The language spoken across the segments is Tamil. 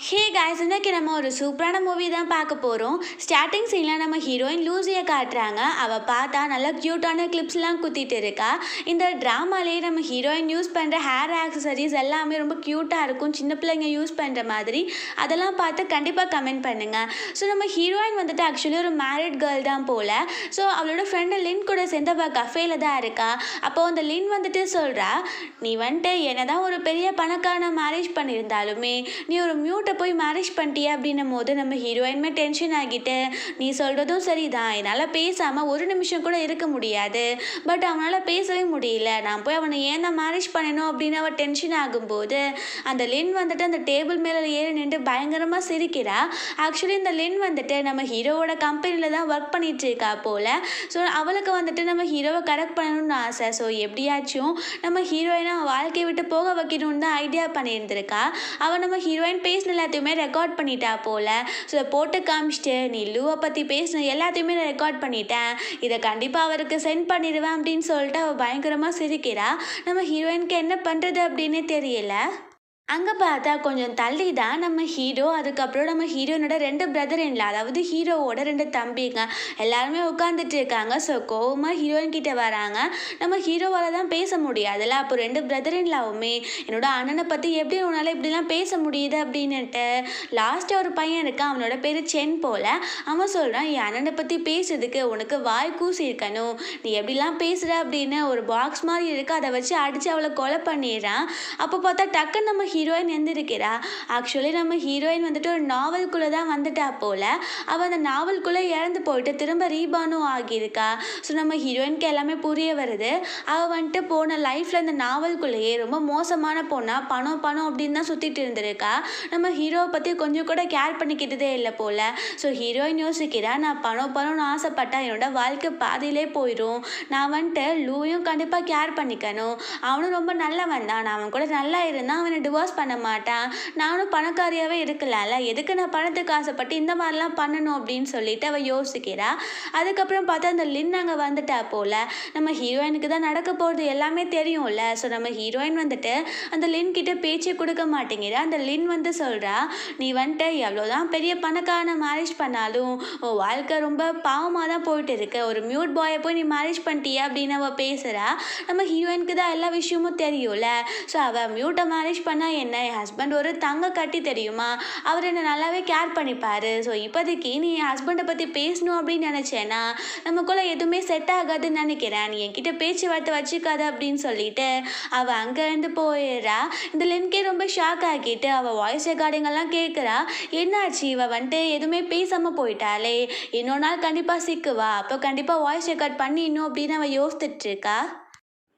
ஹே காய்ஸ், இன்னைக்கு நம்ம ஒரு சூப்பரான மூவி தான் பார்க்க போகிறோம். ஸ்டார்டிங் சீனில் நம்ம ஹீரோயின் லூசியை காட்டுறாங்க. அவள் பார்த்தா நல்லா க்யூட்டான கிளிப்ஸ்லாம் குத்திட்டு இருக்கா. இந்த ட்ராமாலேயே நம்ம ஹீரோயின் யூஸ் பண்ணுற ஹேர் ஆக்சசரிஸ் எல்லாமே ரொம்ப க்யூட்டாக இருக்கும், சின்ன பிள்ளைங்க யூஸ் பண்ணுற மாதிரி. அதெல்லாம் பார்த்து கண்டிப்பாக கமெண்ட் பண்ணுங்கள். ஸோ நம்ம ஹீரோயின் வந்துட்டு ஆக்சுவலி ஒரு மேரிட் கேர்ள் தான் போல். ஸோ அவளோட ஃப்ரெண்டு லின் கூட சேர்ந்து அவள் கஃபேல தான் இருக்கா. அப்போது அந்த லின் வந்துட்டு சொல்கிறா, நீ வந்துட்டு என்னதான் ஒரு பெரிய பணக்காரனை மேரேஜ் பண்ணியிருந்தாலுமே நீ ஒரு மியூட்டை போய் மேரேஜ் பண்ணிட்டிய அப்படின்னும் போது நம்ம ஹீரோயின்மே டென்ஷன் ஆகிட்டு, நீ சொல்கிறதும் சரிதான், என்னால் பேசாமல் ஒரு நிமிஷம் கூட இருக்க முடியாது, பட் அவனால் பேசவே முடியல, நான் போய் அவனை ஏன் தான் மேரேஜ் பண்ணணும் அப்படின்னு அவள் டென்ஷன் ஆகும்போது அந்த லின் வந்துட்டு அந்த டேபிள் மேலே ஏறி நின்று பயங்கரமாக சிரிக்கிறா. ஆக்சுவலி இந்த லின் வந்துட்டு நம்ம ஹீரோவோட கம்பெனியில் தான் ஒர்க் பண்ணிட்டு இருக்கா போல். ஸோ அவளுக்கு வந்துட்டு நம்ம ஹீரோவை கரெக்ட் பண்ணணும்னு ஆசை. ஸோ எப்படியாச்சும் நம்ம ஹீரோயினை அவன் வாழ்க்கையை விட்டு போக வைக்கணும்னு தான் ஐடியா பண்ணியிருந்திருக்கா. அவள் நம்ம ஹீரோயின் பேசின எல்லாத்தையுமே ரெக்கார்ட் பண்ணிட்டா போல். ஸோ போட்டு காமிச்சிட்டு, நீ லூவை பற்றி பேசின எல்லாத்தையுமே நான் ரெக்கார்ட் பண்ணிட்டேன், இதை கண்டிப்பாக அவருக்கு சென்ட் பண்ணிடுவேன் அப்படின்னு சொல்லிட்டு அவள் பயங்கரமாக சிரிக்கிறா. நம்ம ஹீரோயினுக்கு என்ன பண்ணுறது அப்படின்னே தெரியல. அங்கே பார்த்தா கொஞ்சம் தள்ளி தான் நம்ம ஹீரோ, அதுக்கப்புறம் நம்ம ஹீரோனோட 2 பிரதர் இன்ல, அதாவது ஹீரோவோட 2 தம்பிங்க எல்லாருமே உட்காந்துட்டு இருக்காங்க. ஸோ கோவமாக ஹீரோயின் கிட்ட வராங்க. நம்ம ஹீரோவால் தான் பேச முடியாதுல்ல. அப்போ 2 பிரதர் இன்லாவுமே, என்னோட அண்ணனை பற்றி எப்படி உன்னால் இப்படிலாம் பேச முடியுது அப்படின்னுட்டு லாஸ்ட்டாக ஒரு பையன் இருக்கான், அவனோட பேர் சென் போல். அவன் சொல்கிறான், என் அண்ணனை பற்றி பேசுறதுக்கு உனக்கு வாய் கூசி இருக்கணும், நீ எப்படிலாம் பேசுகிற அப்படின்னு ஒரு பாக்ஸ் மாதிரி இருக்குது, அதை வச்சு அடித்து அவளை கொலை பண்ணிடுறான். அப்போ பார்த்தா டக்குன்னு நம்ம ஹீரோயின் எந்திருக்கிறா. ஆக்சுவலி நம்ம ஹீரோயின் வந்துட்டு ஒரு நாவல்குள்ளே தான் வந்துட்டா போல். அவள் அந்த நாவல்குள்ளே இறந்து போயிட்டு திரும்ப ரீபானும் ஆகியிருக்கா. ஸோ நம்ம ஹீரோயினுக்கு எல்லாமே புரிய வருது. அவள் வந்துட்டு போன லைஃப்பில் இந்த நாவல்குள்ளேயே ரொம்ப மோசமான பொண்ணா பணம் பணம் அப்படின்னு தான் சுற்றிட்டு இருந்திருக்கா. நம்ம ஹீரோவை பற்றி கொஞ்சம் கூட கேர் பண்ணிக்கிட்டதே இல்லை போல். ஸோ ஹீரோயின் யோசிக்கிறா, நான் பணம் பணம்னு ஆசைப்பட்டா என்னோட வாழ்க்கை பாதியிலே போயிடும், நான் வந்துட்டு லூயும் கண்டிப்பாக கேர் பண்ணிக்கணும், அவனும் ரொம்ப நல்லவன் தான், நான் அவன் கூட நல்லா இருந்தால் அவனை டிவோர்ஸ் பண்ண மாட்டான், நானும் பணக்காரியாகவே இருக்கலாம்ல, எதுக்கு நான் பணத்துக்கு ஆசைப்பட்டு இந்த மாதிரிலாம் பண்ணணும் அப்படின்னு சொல்லிட்டு அவள் யோசிக்கிறா. அதுக்கப்புறம் பார்த்தா அந்த லின் அங்கே வந்துட்டா போல். நம்ம ஹீரோயினுக்கு தான் நடக்க போகிறது எல்லாமே தெரியும்ல. ஸோ நம்ம ஹீரோயின் வந்துட்டு அந்த லின் கிட்ட பேச்சே கொடுக்க மாட்டேங்கிறா. அந்த லின் வந்து சொல்கிறா, நீ வந்துட்டு எவ்வளோதான் பெரிய பணக்காரனை மேரேஜ் பண்ணாலும் உன் வாழ்க்கை ரொம்ப பாவமாக தான் போயிட்டு இருக்கு, ஒரு மியூட் பாயை போய் நீ மேரேஜ் பண்ணிட்டியா அப்படின்னு அவள் பேசுகிறா. நம்ம ஹீரோயினுக்கு தான் எல்லா விஷயமும் தெரியும்ல. ஸோ அவள் மியூட்டை மேரேஜ் பண்ணால் என்ன, என் ஹஸ்பண்ட் ஒரு தங்க கட்டி தெரியுமா, அவர் என்னை நல்லாவே கேர் பண்ணிப்பார், ஸோ இப்போதைக்கு நீ என் ஹஸ்பண்டை பற்றி பேசணும் அப்படின்னு நினச்சேன்னா நமக்குள்ளே எதுவுமே செட் ஆகாதுன்னு நினைக்கிறேன், நீ என்கிட்ட பேச்சுவார்த்தை வச்சுக்காத அப்படின்னு சொல்லிட்டு அவள் அங்கேருந்து போயிடுறா. இந்த லின்கே ரொம்ப ஷாக் ஆகிட்டு அவள் வாய்ஸ் ரெக்கார்டிங்கெல்லாம் கேட்குறா. என்னாச்சு, இவள் வந்துட்டு எதுவுமே பேசாமல் போயிட்டாலே, இன்னொரு நாள் கண்டிப்பாக சிக்குவா, அப்போ கண்டிப்பாக வாய்ஸ் ரெக்கார்ட் பண்ணிடணும் அப்படின்னு அவள் யோசிச்சுட்டு இருக்கா.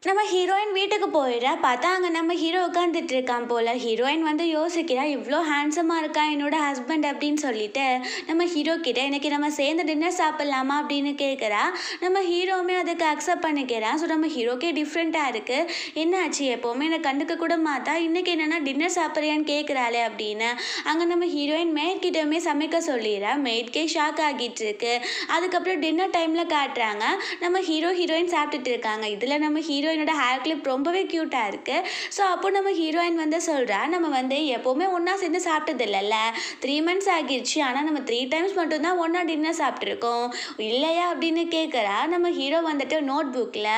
நம்ம ஹீரோயின் வீட்டுக்கு போயிடுறா. பார்த்தா அங்கே நம்ம ஹீரோ உட்காந்துட்டு இருக்கான் போல். ஹீரோயின் வந்து யோசிக்கிறா, இவ்வளோ ஹேண்ட்ஸமாக இருக்கா என்னோட ஹஸ்பண்ட் அப்படின்னு சொல்லிட்டு நம்ம ஹீரோ கிட்ட, இன்னைக்கு நம்ம சேர்ந்து டின்னர் சாப்பிட்லாமா அப்படின்னு கேட்குறா. நம்ம ஹீரோவுமே அதுக்கு அக்செப்ட் பண்ணிக்கிறான். ஸோ நம்ம ஹீரோக்கே டிஃப்ரெண்ட்டாக இருக்குது, என்னாச்சு எப்போவுமே என்னை கண்டுக்க கூட மாட்டா, இன்றைக்கி என்னென்னா டின்னர் சாப்பிட்றியான்னு கேட்குறாளே அப்படின்னு. அங்கே நம்ம ஹீரோயின் மேட் கிட்டவுமே சமைக்க சொல்லிடுறா. மேட்கே ஷாக் ஆகிட்டு இருக்கு. அதுக்கப்புறம் டின்னர் டைமில் காட்டுறாங்க, நம்ம ஹீரோயின் சாப்பிட்டுட்டு இருக்காங்க. இதில் நம்ம ஹீரோயினோட ஹேர் கிளிப் ரொம்பவே க்யூட்டாக இருக்குது. ஸோ அப்போ நம்ம ஹீரோயின் வந்து சொல்கிறா, நம்ம வந்து எப்போவுமே ஒன்றா சேர்ந்து சாப்பிட்டது இல்லைல்ல, 3 months ஆகிடுச்சு, ஆனால் நம்ம 3 times மட்டும்தான் ஒன்றா டின்னர் சாப்பிட்ருக்கோம் இல்லையா அப்படின்னு கேட்குறா. நம்ம ஹீரோ வந்துட்டு நோட் புக்கில்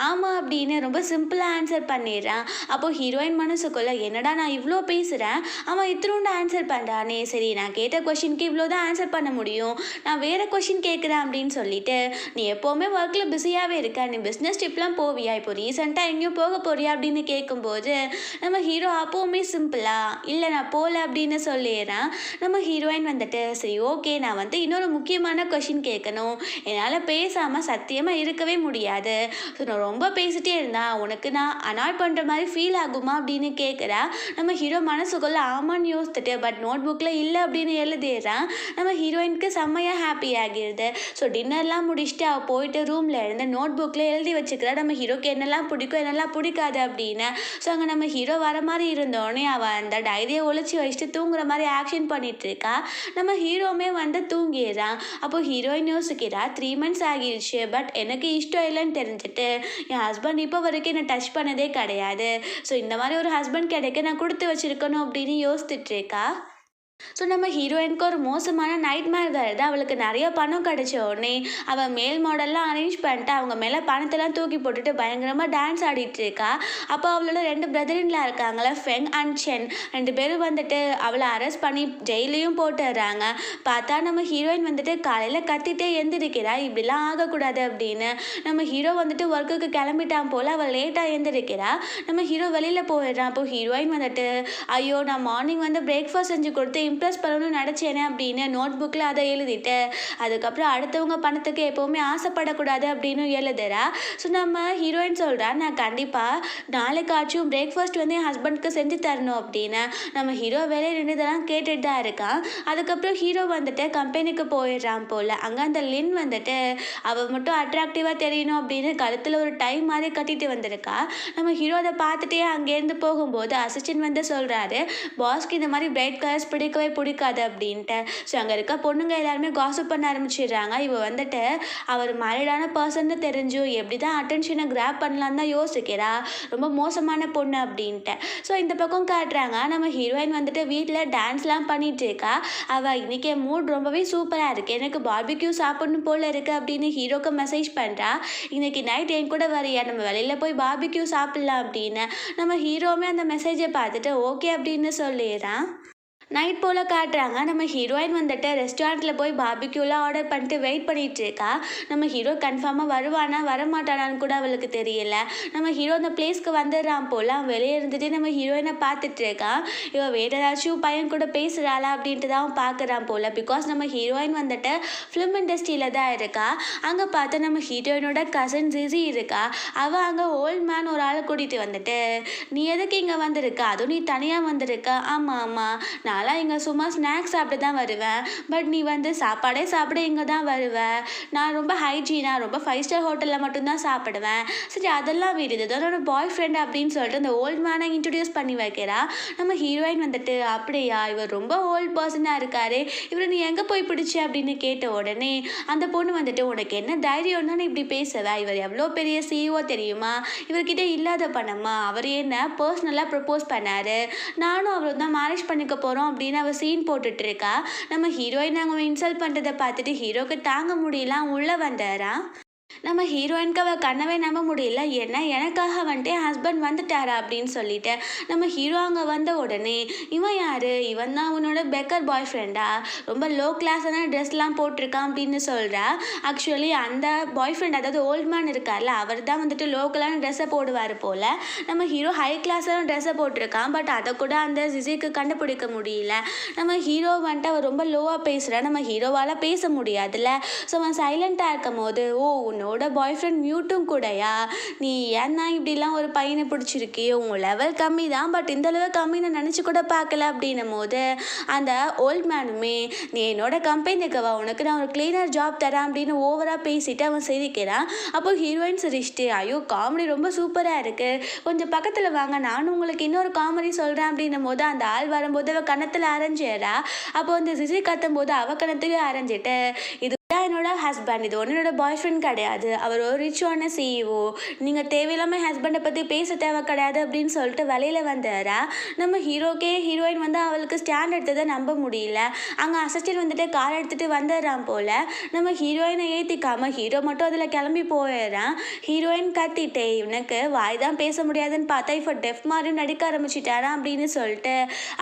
ஆமாம் அப்படின்னு ரொம்ப சிம்பிளாக ஆன்சர் பண்ணிடுறான். அப்போது ஹீரோயின் மனசுக்குள்ளே, என்னடா நான் இவ்வளோ பேசுகிறேன், அவன் இத்தினோண்டு ஆன்சர் பண்ணுறானே, சரி நான் கேட்ட கொஷினுக்கு இவ்வளோ தான் ஆன்சர் பண்ண முடியும், நான் வேறு கொஷின் கேட்குறேன் அப்படின்னு சொல்லிட்டு, நீ எப்போவுமே ஒர்க்கில் பிஸியாகவே இருக்க, நீ பிஸ்னஸ் ட்ரிப்லாம் போவியா, இப்போ ரீசெண்டாக எங்கேயும் போக போறியா அப்படின்னு கேட்கும்போது நம்ம ஹீரோ அப்போவுமே சிம்பிளா இல்லை நான் போகல அப்படின்னு சொல்லிடுறான். நம்ம ஹீரோயின் வந்துட்டு, சரி ஓகே, நான் வந்து இன்னொரு முக்கியமான கொஷின் கேட்கணும், என்னால் பேசாமல் சத்தியமாக இருக்கவே முடியாது, ஸோ நான் ரொம்ப பேசிட்டே இருந்தா உனக்கு நான் அனாய் பண்ணுற மாதிரி ஃபீல் ஆகுமா அப்படின்னு கேட்குறா. நம்ம ஹீரோ மனசுக்குள்ளே ஆமான்னு யோசித்துட்டு பட் நோட் புக்கில் இல்லை அப்படின்னு எழுதிடுறான். நம்ம ஹீரோயினுக்கு செம்மையாக ஹாப்பி ஆகிடுது. ஸோ டின்னர்லாம் முடிச்சுட்டு அவள் போயிட்டு ரூமில் இருந்து நோட் புக்கில் எழுதி வச்சுக்கிறா நம்ம ஹீரோக்கு என்னெல்லாம் பிடிக்கும் என்னெல்லாம் பிடிக்காது அப்படின்னு. ஸோ அங்கே நம்ம ஹீரோ வர மாதிரி இருந்தோடனே அவள் அந்த டைரியை ஒழிச்சு வச்சுட்டு தூங்குற மாதிரி ஆக்ஷன் பண்ணிட்டு இருக்கா. நம்ம ஹீரோவுமே வந்து தூங்கிடுறான். அப்போது ஹீரோயின் யோசிக்கிறா, 3 months ஆகிடுச்சு, பட் எனக்கு இஷ்டம் இல்லைன்னு தெரிஞ்சுட்டு என் ஹஸ்பண்ட் இப்போ வரைக்கும் என்னை டச் பண்ணதே கிடையாது, ஸோ இந்த மாதிரி ஒரு ஹஸ்பண்ட் கிடைக்க நான் கொடுத்து வச்சிருக்கணும் அப்படின்னு யோசிச்சுட்டு இருக்கா. ஸோ நம்ம ஹீரோயினுக்கு ஒரு மோசமான நைட் மேர் வருது. அவளுக்கு நிறைய பணம் கிடைச்ச உடனே அவள் மேல் மாடல்லாம் அரேஞ்ச் பண்ணிட்டு அவங்க மேலே பணத்தெல்லாம் தூக்கி போட்டுட்டு பயங்கரமாக டான்ஸ் ஆடிட்டு இருக்கா. அப்போ அவளோட 2 பிரதரின்லாம் இருக்காங்களே, ஃபெங் அண்ட் சென். 2 பேரும் வந்துட்டு அவளை அரெஸ்ட் பண்ணி ஜெயிலையும் போட்டுடுறாங்க. பார்த்தா நம்ம ஹீரோயின் வந்துட்டு காலையில் கத்திட்டே எந்திரிக்கிறா, இப்படிலாம் ஆகக்கூடாது அப்படின்னு. நம்ம ஹீரோ வந்துட்டு ஒர்க்குக்கு கிளம்பிட்டான் போல், அவள் லேட்டாக எந்திரிக்கிறா. நம்ம ஹீரோ வெளியில் போயிடுறான். அப்போ ஹீரோயின் வந்துட்டு, ஐயோ நான் மார்னிங் வந்து பிரேக்ஃபாஸ்ட் செஞ்சு கொடுத்து இம்ப்ரெஸ் பண்ணணும்னு நினச்சேனே அப்படின்னு நோட் புக்கில் அதை எழுதிட்டு, அதுக்கப்புறம் அடுத்தவங்க பணத்துக்கு எப்போவுமே ஆசைப்படக்கூடாது அப்படின்னு எழுதுறா. ஸோ நம்ம ஹீரோயின் சொல்கிறா, நான் கண்டிப்பாக நாளைக்காச்சும் பிரேக்ஃபாஸ்ட் வந்து என் ஹஸ்பண்டுக்கு செஞ்சு தரணும் அப்படின்னு. நம்ம ஹீரோ வேலையை நின்றுதெல்லாம் கேட்டுட்டு தான் இருக்கான். அதுக்கப்புறம் ஹீரோ வந்துட்டு கம்பெனிக்கு போயிடுறான் போல். அங்கே அந்த லின் வந்துட்டு அவள் மட்டும் அட்ராக்டிவாக தெரியணும் அப்படின்னு கழுத்தில் ஒரு டை மாதிரி கட்டிட்டு வந்திருக்கா. நம்ம ஹீரோ அதை பார்த்துட்டே அங்கேருந்து போகும்போது அசிஸ்டன்ட் வந்து சொல்கிறாரு, பாஸ்க்கு இந்த மாதிரி பிரைட் கலர்ஸ் பிடிக்கவே பிடிக்காது அப்படின்ட்டு. ஸோ அங்கே இருக்க பொண்ணுங்க எல்லாருமே காசிப் பண்ண ஆரம்பிச்சிடுறாங்க. இவ வந்துட்டு அவர் மேரிடான பர்சன்னு தெரிஞ்சும் எப்படி தான் அட்டென்ஷனை கிராப் பண்ணலான்னு தான் யோசிக்கிறா, ரொம்ப மோசமான பொண்ணு அப்படின்ட்டு. ஸோ இந்த பக்கம் காட்டுறாங்க, நம்ம ஹீரோயின் வந்துட்டு வீட்டில் டான்ஸ்லாம் பண்ணிட்டு இருக்கா. அவள் இன்னைக்கு என் மூட் ரொம்பவே சூப்பராக இருக்குது, எனக்கு பார்பிக்யூ சாப்பிடணும் போல் இருக்குது அப்படின்னு ஹீரோக்கு மெசேஜ் பண்ணுறா. இன்னைக்கு நைட் என் கூட வரையா, நம்ம வெளியில் போய் பார்பிக்யூ சாப்பிட்லாம் அப்படின்னு. நம்ம ஹீரோவுமே அந்த மெசேஜை பார்த்துட்டு ஓகே அப்படின்னு சொல்லிடுறான். நைட் போல் காட்டுறாங்க, நம்ம ஹீரோயின் வந்துட்டு ரெஸ்டாரண்ட்டில் போய் பார்பிக்யூலாம் ஆர்டர் பண்ணிட்டு வெயிட் பண்ணிட்டு இருக்கா. நம்ம ஹீரோ கன்ஃபார்மாக வருவானா வரமாட்டானான்னு கூட அவளுக்கு தெரியல. நம்ம ஹீரோ அந்த பிளேஸ்க்கு வந்துடுறான் போல். அவன் வெளியே இருந்துட்டு நம்ம ஹீரோயினை பார்த்துட்டு இருக்கான். இவன் வேறு ஏதாச்சும் பையன் கூட பேசுகிறாளா அப்படின்ட்டு தான் அவன் பார்க்குறான் போல். பிகாஸ் நம்ம ஹீரோயின் வந்துட்டு ஃபிலிம் இண்டஸ்ட்ரியில் தான் இருக்கா. அங்கே பார்த்து நம்ம ஹீரோயினோட கசின் ஜிசி இருக்கா. அவள் அங்கே ஓல்ட் மேன் ஒரு ஆளை கூட்டிகிட்டு வந்துட்டு, நீ எதுக்கு இங்கே வந்திருக்கா, அதுவும் நீ தனியாக வந்திருக்க. ஆமாம் ஆமாம், நான்லாம் இங்கே சும்மா ஸ்நாக்ஸ் சாப்பிட்டு தான் வருவேன், பட் நீ வந்து சாப்பாடே சாப்பிட இங்கே தான் வருவேன். நான் ரொம்ப ஹைஜீனாக ரொம்ப 5 ஸ்டார் ஹோட்டலில் மட்டும்தான் சாப்பிடுவேன். சரி அதெல்லாம் விடுது, இதோட பாய் ஃப்ரெண்ட் அப்படின்னு சொல்லிட்டு அந்த ஓல்ட் மேனை இன்ட்ரடியூஸ் பண்ணி வைக்கிறா. நம்ம ஹீரோயின் வந்துட்டு, அப்படியா இவர் ரொம்ப ஓல்ட் பர்சனாக இருக்காரு, இவரை நீ எங்கே போய் பிடிச்சி அப்படின்னு கேட்ட உடனே அந்த பொண்ணு வந்துட்டு, உனக்கு என்ன தைரியம் தானே இப்படி பேசுவ, இவர் எவ்வளோ பெரிய சிஇஓ தெரியுமா, இவர்கிட்ட இல்லாத பணமா, அவர் என்ன பர்சனலாக ப்ரப்போஸ் பண்ணார், நானும் அவர் தான் மேரேஜ் பண்ணிக்க போகிறோம் அப்படின்னு அவள் சீன் போட்டுட்டு இருக்கா. நம்ம ஹீரோயின் அவங்க இன்சல்ட் பண்ணுறதை பார்த்துட்டு ஹீரோக்கு தாங்க முடியல, உள்ளே வந்தாரா. நம்ம ஹீரோயினுக்கு அவள் கனவே நம்ப முடியல. ஏன்னா எனக்காக வந்துட்டு என் ஹஸ்பண்ட் வந்துட்டாரா அப்படின்னு சொல்லிட்டு. நம்ம ஹீரோ அங்கே வந்த உடனே, இவன் யார், இவன் தான் உன்னோட பெக்கர் பாய் ஃப்ரெண்டா, ரொம்ப லோ கிளாஸான ட்ரெஸ்லாம் போட்டிருக்கான் அப்படின்னு சொல்கிறா. ஆக்சுவலி அந்த பாய் ஃப்ரெண்ட், அதாவது ஓல்ட் மேன் இருக்கார்ல, அவர் தான் வந்துட்டு லோக்கலான ட்ரெஸ்ஸை போடுவார் போல். நம்ம ஹீரோ ஹை கிளாஸான ட்ரெஸ்ஸை போட்டிருக்கான், பட் அதை கூட அந்த ஜிசிக்கு கண்டுபிடிக்க முடியல. நம்ம ஹீரோ வந்துட்டு அவர் ரொம்ப லோவாக பேசுகிறா. நம்ம ஹீரோவால் பேச முடியாதுல்ல. ஸோ அவன் சைலண்ட்டாக இருக்கும் போது, ஓ உன்னோட பாய் ஃப்ரெண்ட் மியூட்டும் கூடயா, நீ ஏன்னா இப்படிலாம் ஒரு பையனை பிடிச்சிருக்கே, உங்கள் லெவல் கம்மி தான், பட் இந்த அளவு கம்மி நான் நினச்சி கூட பார்க்கல அப்படின்னும் போது அந்த ஓல்ட் மேனுமே, நீ என்னோட கம்பெனிக்கு வா, உனக்கு நான் ஒரு கிளீனர் ஜாப் தரேன் அப்படின்னு ஓவராக பேசிட்டு அவன் சிரிக்கிறான். அப்போ ஹீரோயின் சிரிச்சிட்டு, ஐயோ காமெடி ரொம்ப சூப்பராக இருக்குது, கொஞ்சம் பக்கத்தில் வாங்க, நானும் உங்களுக்கு இன்னொரு காமெடி சொல்கிறேன் அப்படின்னும் போது அந்த ஆள் வரும்போது அவள் கணத்தில் அரைஞ்சிடறா. அப்போ அந்த சிசி கத்தும் போது அவள் கணத்துலேயும் அரைஞ்சிட்டு, இது என்னோட ஹஸ்பண்ட், இது ஒன்று என்னோட பாய் ஃப்ரெண்ட் கிடையாது, அவர் ஒரு ரிச்சான சிஇஓ, நீங்கள் தேவையில்லாமல் ஹஸ்பண்டை பற்றி பேச தேவை கிடையாது அப்படின்னு சொல்லிட்டு வெளியில் வந்தாரா. நம்ம ஹீரோயின் வந்து அவளுக்கு ஸ்டாண்ட் எடுத்ததை நம்ப முடியல. அங்கே அசிஸ்டன்ட் வந்துட்டு கார் எடுத்துகிட்டு வந்துடுறான் போல். நம்ம ஹீரோயினை ஏற்றிக்காம ஹீரோ மட்டும் அதில் கிளம்பி போயிடுறான். ஹீரோயின் கத்திட்டே, இவனுக்கு வாய் தான் பேச முடியாதுன்னு பார்த்தா இப்போ டெஃப் மாதிரியும் நடிக்க ஆரம்பிச்சிட்டாரா அப்படின்னு சொல்லிட்டு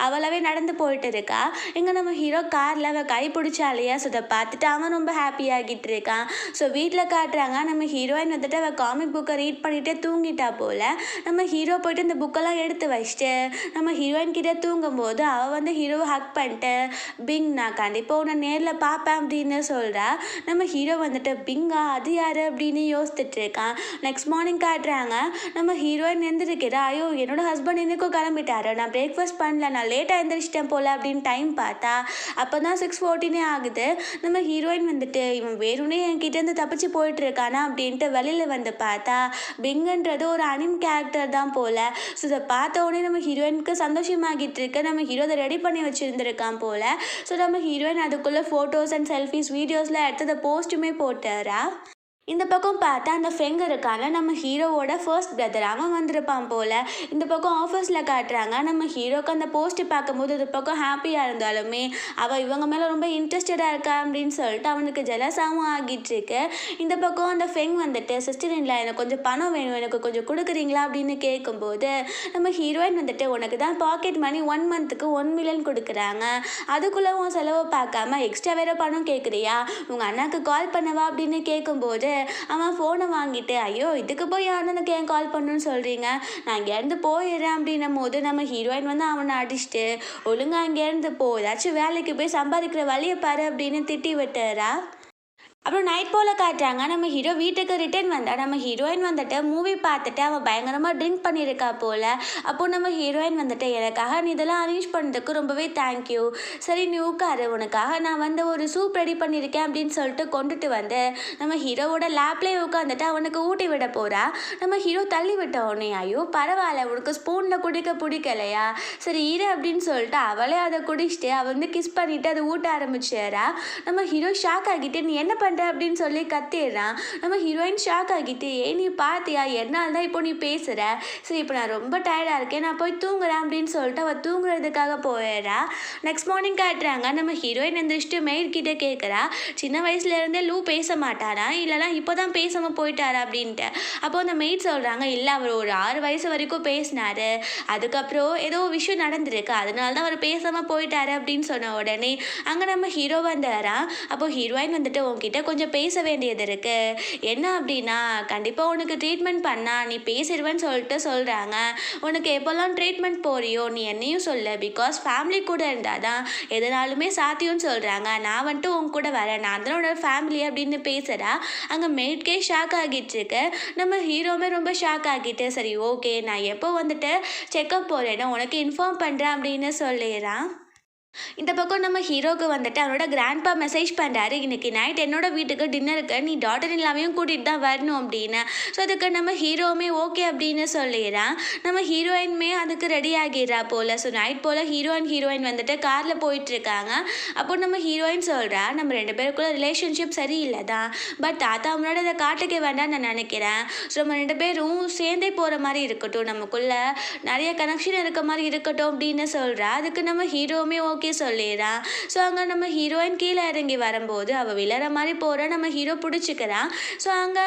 அவளாவே நடந்து போயிட்டு இருக்கா. இங்கே நம்ம ஹீரோ காரில் அவள் கை பிடிச்சாலையா. ஸோ அதை பார்த்துட்டு அவன் ரொம்ப ஹாப்பி ஆகிட்டு இருக்கான். ஸோ வீட்டில் காட்டுறாங்க, நம்ம ஹீரோயின் வந்துட்டு அவள் காமிக் புக்கை ரீட் பண்ணிட்டு தூங்கிட்டா போல். நம்ம ஹீரோ போயிட்டு இந்த புக்கெல்லாம் எடுத்து வச்சுட்டு நம்ம ஹீரோயின் கிட்டே தூங்கும்போது அவள் வந்து ஹீரோவை ஹக் பண்ணிட்டு, பிங் நான் கண்டிப்பாக உன்னை நேரில் பார்ப்பேன் அப்படின்னு சொல்கிறா. நம்ம ஹீரோ வந்துட்டு, பிங்கா அது யார் அப்படின்னு யோசிச்சுட்டு இருக்கான். நெக்ஸ்ட் மார்னிங் காட்டுறாங்க, நம்ம ஹீரோயின் எழுந்திருக்கிறா. ஐயோ என்னோட ஹஸ்பண்ட் இன்னைக்கும் கிளம்பிட்டாரு, நான் பிரேக்ஃபாஸ்ட் பண்ணல, நான் லேட்டாக எழுந்திரிச்சிட்டேன் போல் அப்படின்னு டைம் பார்த்தா அப்போ தான் 6:14 ஆகுது. நம்ம ஹீரோயின் வந்துட்டு, இவன் வேணும்னே என்கிட்டேருந்து தப்பிச்சு போயிட்டு இருக்கானா அப்படின்ட்டு வெளியில் வந்து பார்த்தா பிங்குன்றது ஒரு அனிம் கேரக்டர் தான் போல். ஸோ இதை பார்த்த உடனே நம்ம ஹீரோயினுக்கு சந்தோஷமாகிட்டு இருக்கு. நம்ம ஹீரோ அதை ரெடி பண்ணி வச்சுருந்துருக்கான் போல். ஸோ நம்ம ஹீரோயின் அதுக்குள்ளே ஃபோட்டோஸ் அண்ட் செல்ஃபிஸ் வீடியோஸ்லாம் எடுத்து அதை போஸ்ட்டுமே போட்டுறா. இந்த பக்கம் பார்த்தா அந்த ஃபெங் இருக்கான நம்ம ஹீரோவோட ஃபர்ஸ்ட் பிரதர் அவன் வந்திருப்பான் போல். இந்த பக்கம் ஆஃபீஸில் காட்டுறாங்க நம்ம ஹீரோக்கு அந்த போஸ்ட்டு பார்க்கும்போது இந்த பக்கம் ஹாப்பியாக இருந்தாலுமே அவள் இவங்க மேலே ரொம்ப இன்ட்ரெஸ்டடாக இருக்கா அப்படின்னு சொல்லிட்டு அவனுக்கு ஜெலஸாகவும் ஆகிட்டுருக்கு. இந்த பக்கம் அந்த ஃபெங் வந்துட்டு சிஸ்டர் இல்லை எனக்கு கொஞ்சம் பணம் வேணும் எனக்கு கொஞ்சம் கொடுக்குறீங்களா அப்படின்னு கேட்கும்போது நம்ம ஹீரோயின் வந்துட்டு உனக்கு தான் பாக்கெட் மணி 1 மந்த்துக்கு 1 மில்லியன் கொடுக்குறாங்க, அதுக்குள்ளே உன் செலவை பார்க்காம எக்ஸ்ட்ரா வேறு பணம் கேட்குறியா, உங்கள் அண்ணாக்கு கால் பண்ணவா அப்படின்னு கேட்கும்போது அவன் ஃபோனை வாங்கிட்டு ஐயோ இதுக்கு போய் அண்ணனுக்கு ஏன் கால் பண்ணுன்னு சொல்கிறீங்க, நான் இங்கேருந்து போயிடுறேன் அப்படின்னும் போது நம்ம ஹீரோயின் வந்து அவனை அடிச்சுட்டு ஒழுங்கா இங்கேருந்து போ, ஏதாச்சும் வேலைக்கு போய் சம்பாதிக்கிற வழியை பாரு அப்படின்னு திட்டி விட்டுறா. அப்புறம் நைட் போல் காட்டுறாங்க நம்ம ஹீரோ வீட்டுக்கு ரிட்டர்ன் வந்தால் நம்ம ஹீரோயின் வந்துட்டு மூவி பார்த்துட்டு அவன் பயங்கரமாக ட்ரிங்க் பண்ணியிருக்கா போல். அப்போது நம்ம ஹீரோயின் வந்துட்டு எனக்காக நீ இதெல்லாம் அரேஞ்ச் பண்ணதுக்கு ரொம்பவே தேங்க்யூ, சரி நீ உட்காரு உனக்காக நான் வந்து ஒரு சூப் ரெடி பண்ணியிருக்கேன் அப்படின்னு சொல்லிட்டு கொண்டுட்டு வந்து நம்ம ஹீரோவோட லேப்லேயே உட்காந்துட்டு அவனுக்கு ஊட்டி விட போகிறா. நம்ம ஹீரோ தள்ளி விட்ட உடனே ஐயோ பரவாயில்ல உனக்கு ஸ்பூனில் குடிக்க பிடிக்கலையா, சரி இரு அப்படின்னு சொல்லிட்டு அவளே அதை குடிச்சிட்டு அவள் வந்து கிஸ் பண்ணிவிட்டு அதை ஊட்ட ஆரம்பிச்சிடறா. நம்ம ஹீரோ ஷாக் ஆகிட்டு நீ என்ன அப்படின்னு சொல்லி கத்திடுறான். நம்ம ஹீரோயின் ஷாக் ஆகிட்டு ஏன் நீ பார்த்தியா என்னால் தான் இப்போ நீ பேசுகிற, சரி இப்போ நான் ரொம்ப டயர்டாக இருக்கேன் நான் போய் தூங்குறேன் அப்படின்னு சொல்லிட்டு அவள் தூங்குறதுக்காக போயிடுறா. நெக்ஸ்ட் மார்னிங் காட்டுறாங்க நம்ம ஹீரோயின் எந்திரிச்சிட்டு மெய்ட்கிட்ட கேட்குறா சின்ன வயசுலேருந்தே லூ பேச மாட்டாரா இல்லைனா இப்போ தான் பேசாமல் போயிட்டாரா அப்படின்ட்டு. அப்போ அந்த மெய்ட் சொல்கிறாங்க இல்லை அவர் ஒரு 6 வயசு வரைக்கும் பேசினார், அதுக்கப்புறம் ஏதோ விஷயம் நடந்திருக்கு அதனால தான் அவர் பேசாமல் போயிட்டாரு அப்படின்னு சொன்ன உடனே அங்கே நம்ம ஹீரோ வந்துடுறான். அப்போ ஹீரோயின் வந்துட்டு உங்ககிட்ட கொஞ்சம் பேச வேண்டியது இருக்கு, என்ன அப்படின்னா கண்டிப்பாக உனக்கு ட்ரீட்மெண்ட் பண்ணால் நீ பேசிடுவேன்னு சொல்லிட்டு சொல்கிறாங்க. உனக்கு எப்போல்லாம் ட்ரீட்மெண்ட் போறியோ நீ என்னையும் சொல்லு, பிகாஸ் ஃபேமிலி கூட இருந்தால் தான் எதனாலுமே சாத்தியம்னு சொல்கிறாங்க, நான் வந்துட்டு உன் கூட வரேன் நான் தான் உன்னோட ஃபேமிலி அப்படின்னு பேசுகிறா. அங்கே மெய்ட்கே ஷாக் ஆகிட்டு இருக்கு. நம்ம ஹீரோவுமே ரொம்ப ஷாக் ஆகிட்டு சரி ஓகே நான் எப்போ வந்துட்டு செக்அப் போகிறேன்னா உனக்கு இன்ஃபார்ம் பண்ணுறேன் அப்படின்னு சொல்லிடுறான். இந்த பக்கம் நம்ம ஹீரோக்கு வந்துட்டு அவனோட கிராண்ட்பா மெசேஜ் பண்ணுறாரு இன்னைக்கு நைட் என்னோட வீட்டுக்கு டின்னருக்கு நீ டாட்டர் இல்லாமையும் கூட்டிகிட்டு தான் வரணும் அப்படின்னு. ஸோ அதுக்கு நம்ம ஹீரோவுமே ஓகே அப்படின்னு சொல்லிடுறான். நம்ம ஹீரோயின்மே அதுக்கு ரெடி ஆகிடுறா போல். ஸோ நைட் போல் ஹீரோயின் வந்துட்டு காரில் போயிட்டுருக்காங்க. அப்போ நம்ம ஹீரோயின் சொல்கிறா நம்ம 2 பேருக்குள்ள ரிலேஷன்ஷிப் சரியில்லை தான், பட் தாத்தா அவனோட இதை காட்டுக்க வேண்டாம்னு நான் நினைக்கிறேன். ஸோ நம்ம 2 பேரும் சேர்ந்தே போகிற மாதிரி இருக்கட்டும், நமக்குள்ள நிறைய கனெக்ஷன் இருக்க மாதிரி இருக்கட்டும் அப்படின்னு சொல்கிறா. அதுக்கு நம்ம ஹீரோவுமே ஓகே சொல்லிடுறா. ஸோ அங்கே நம்ம ஹீரோயின் கீழே இறங்கி வரும்போது அவள் விழற மாதிரி போகிற நம்ம ஹீரோ பிடிச்சிக்கிறான். ஸோ அங்கே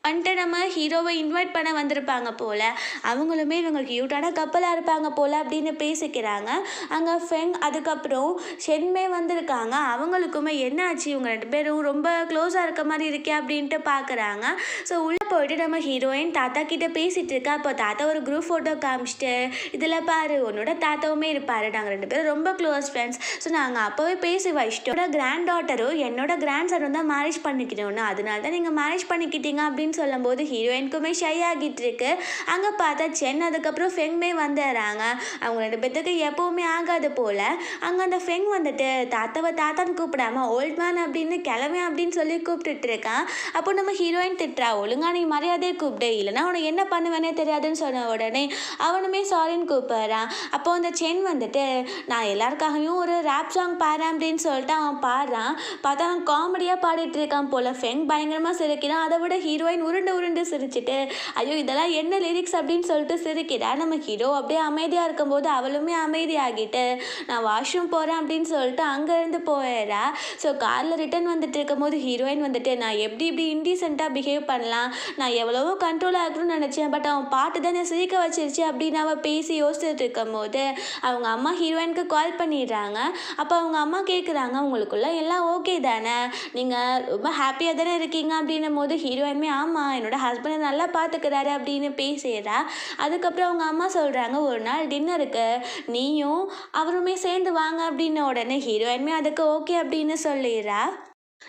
வந்துட்டு நம்ம ஹீரோவை இன்வைட் பண்ண வந்திருப்பாங்க போல், அவங்களுமே இவங்க க்யூட்டான கப்பலாக இருப்பாங்க போல் அப்படின்னு பேசிக்கிறாங்க. அங்கே ஃபெங் அதுக்கப்புறம் ஷென்மே வந்திருக்காங்க. அவங்களுக்குமே என்ன ஆச்சு இவங்க 2 பேரும் ரொம்ப க்ளோஸாக இருக்க மாதிரி இருக்கே அப்படின்ட்டு பார்க்குறாங்க. ஸோ உள்ளே போயிட்டு நம்ம ஹீரோயின் தாத்தா கிட்டே பேசிகிட்டு இருக்கா. அப்போ தாத்தா ஒரு குரூப் ஃபோட்டோ காமிச்சிட்டு இதில் பாரு உன்னோட தாத்தாவுமே இருப்பார், நாங்கள் 2 பேரும் ரொம்ப க்ளோஸ் ஃப்ரெண்ட்ஸ், ஸோ நாங்கள் அப்போவே பேசி வச்சிட்டோம், கிராண்ட் டாட்டரும் என்னோட கிராண்ட் சனும் தான் மேரேஜ் பண்ணிக்கணும்னு, அதனால தான் நீங்கள் மேரேஜ் பண்ணிக்கிட்டீங்க அப்படின்னு சொல்லும்போது ஹீரோயினுக்குமே ஷை ஆகிட்டு இருக்கு. அங்கே பார்த்தா சென் அதுக்கப்புறம் ஃபெங்மே வந்துடுறாங்க. அவங்க 2 பேத்துக்கு எப்போவுமே ஆகாது போல். அங்கே அந்த ஃபெங் வந்துட்டு தாத்தாவை தாத்தான்னு கூப்பிடாம ஓல்ட் மேன் அப்படின்னு கிளம்பி அப்படின்னு சொல்லி கூப்பிட்டுட்டு இருக்கான். அப்போ நம்ம ஹீரோயின் திட்டுறா ஒழுங்கா நீ மரியாதையை கூப்பிடு இல்லைனா உனக்கு என்ன பண்ணுவேனே தெரியாதுன்னு சொன்ன உடனே அவனுமே சாரின்னு கூப்பிட்றான். அப்போ அந்த சென் வந்துட்டு நான் எல்லாருக்காகவும் ஒரு ரேப் சாங் பாடுறேன் அப்படின்னு சொல்லிட்டு அவன் பாடுறான். பார்த்தா அவன் காமெடியாக பாடிட்டு இருக்கான் போல். ஃபெங் பயங்கரமாக சிரிக்கிறான். அதை விட ஹீரோயின் உருண்டு சிரிச்சுட்டு ஐயோ இதெல்லாம் என்ன லிரிக்ஸ் அப்படின்னு சொல்லிட்டு சிரிக்கிறா. நம்ம ஹீரோ அப்படியே அமைதியாக இருக்கும்போது அவளுமே அமைதியாகிட்டு நான் வாஷ்ரூம் போகிறேன் அப்படின்னு சொல்லிட்டு அங்கேருந்து போயிடுறா. ஸோ காரில் ரிட்டர்ன் வந்துட்டு இருக்கும்போது ஹீரோயின் வந்துட்டு நான் இப்படி இன்டீசெண்டாக பிஹேவ் பண்ணலாம், நான் எவ்வளவோ கண்ட்ரோல் ஆகணும்னு நினச்சேன், பட் அவன் பாட்டு தானே சிரிக்க வச்சிருச்சு அப்படின்னு அவள் பேசி யோசிச்சுட்டு இருக்கும்போது அவங்க அம்மா ஹீரோயினுக்கு கால் பண்ணிடுறாங்க. அப்போ அவங்க அம்மா கேட்குறாங்க உங்களுக்குள்ள எல்லாம் ஓகே தானே, நீங்கள் ரொம்ப ஹாப்பியாக தானே இருக்கீங்க அப்படின்னும் போது ஹீரோயினுமே ஆமாம் என்னோட ஹஸ்பண்டை நல்லா பார்த்துக்கிறாரு அப்படின்னு பேசிடுறா. அதுக்கப்புறம் அவங்க அம்மா சொல்கிறாங்க ஒரு நாள் டின்னருக்கு நீயும் அவருமே சேர்ந்து வாங்க அப்படின்ன உடனே ஹீரோயினுமே அதுக்கு ஓகே அப்படின்னு சொல்லிடுறா.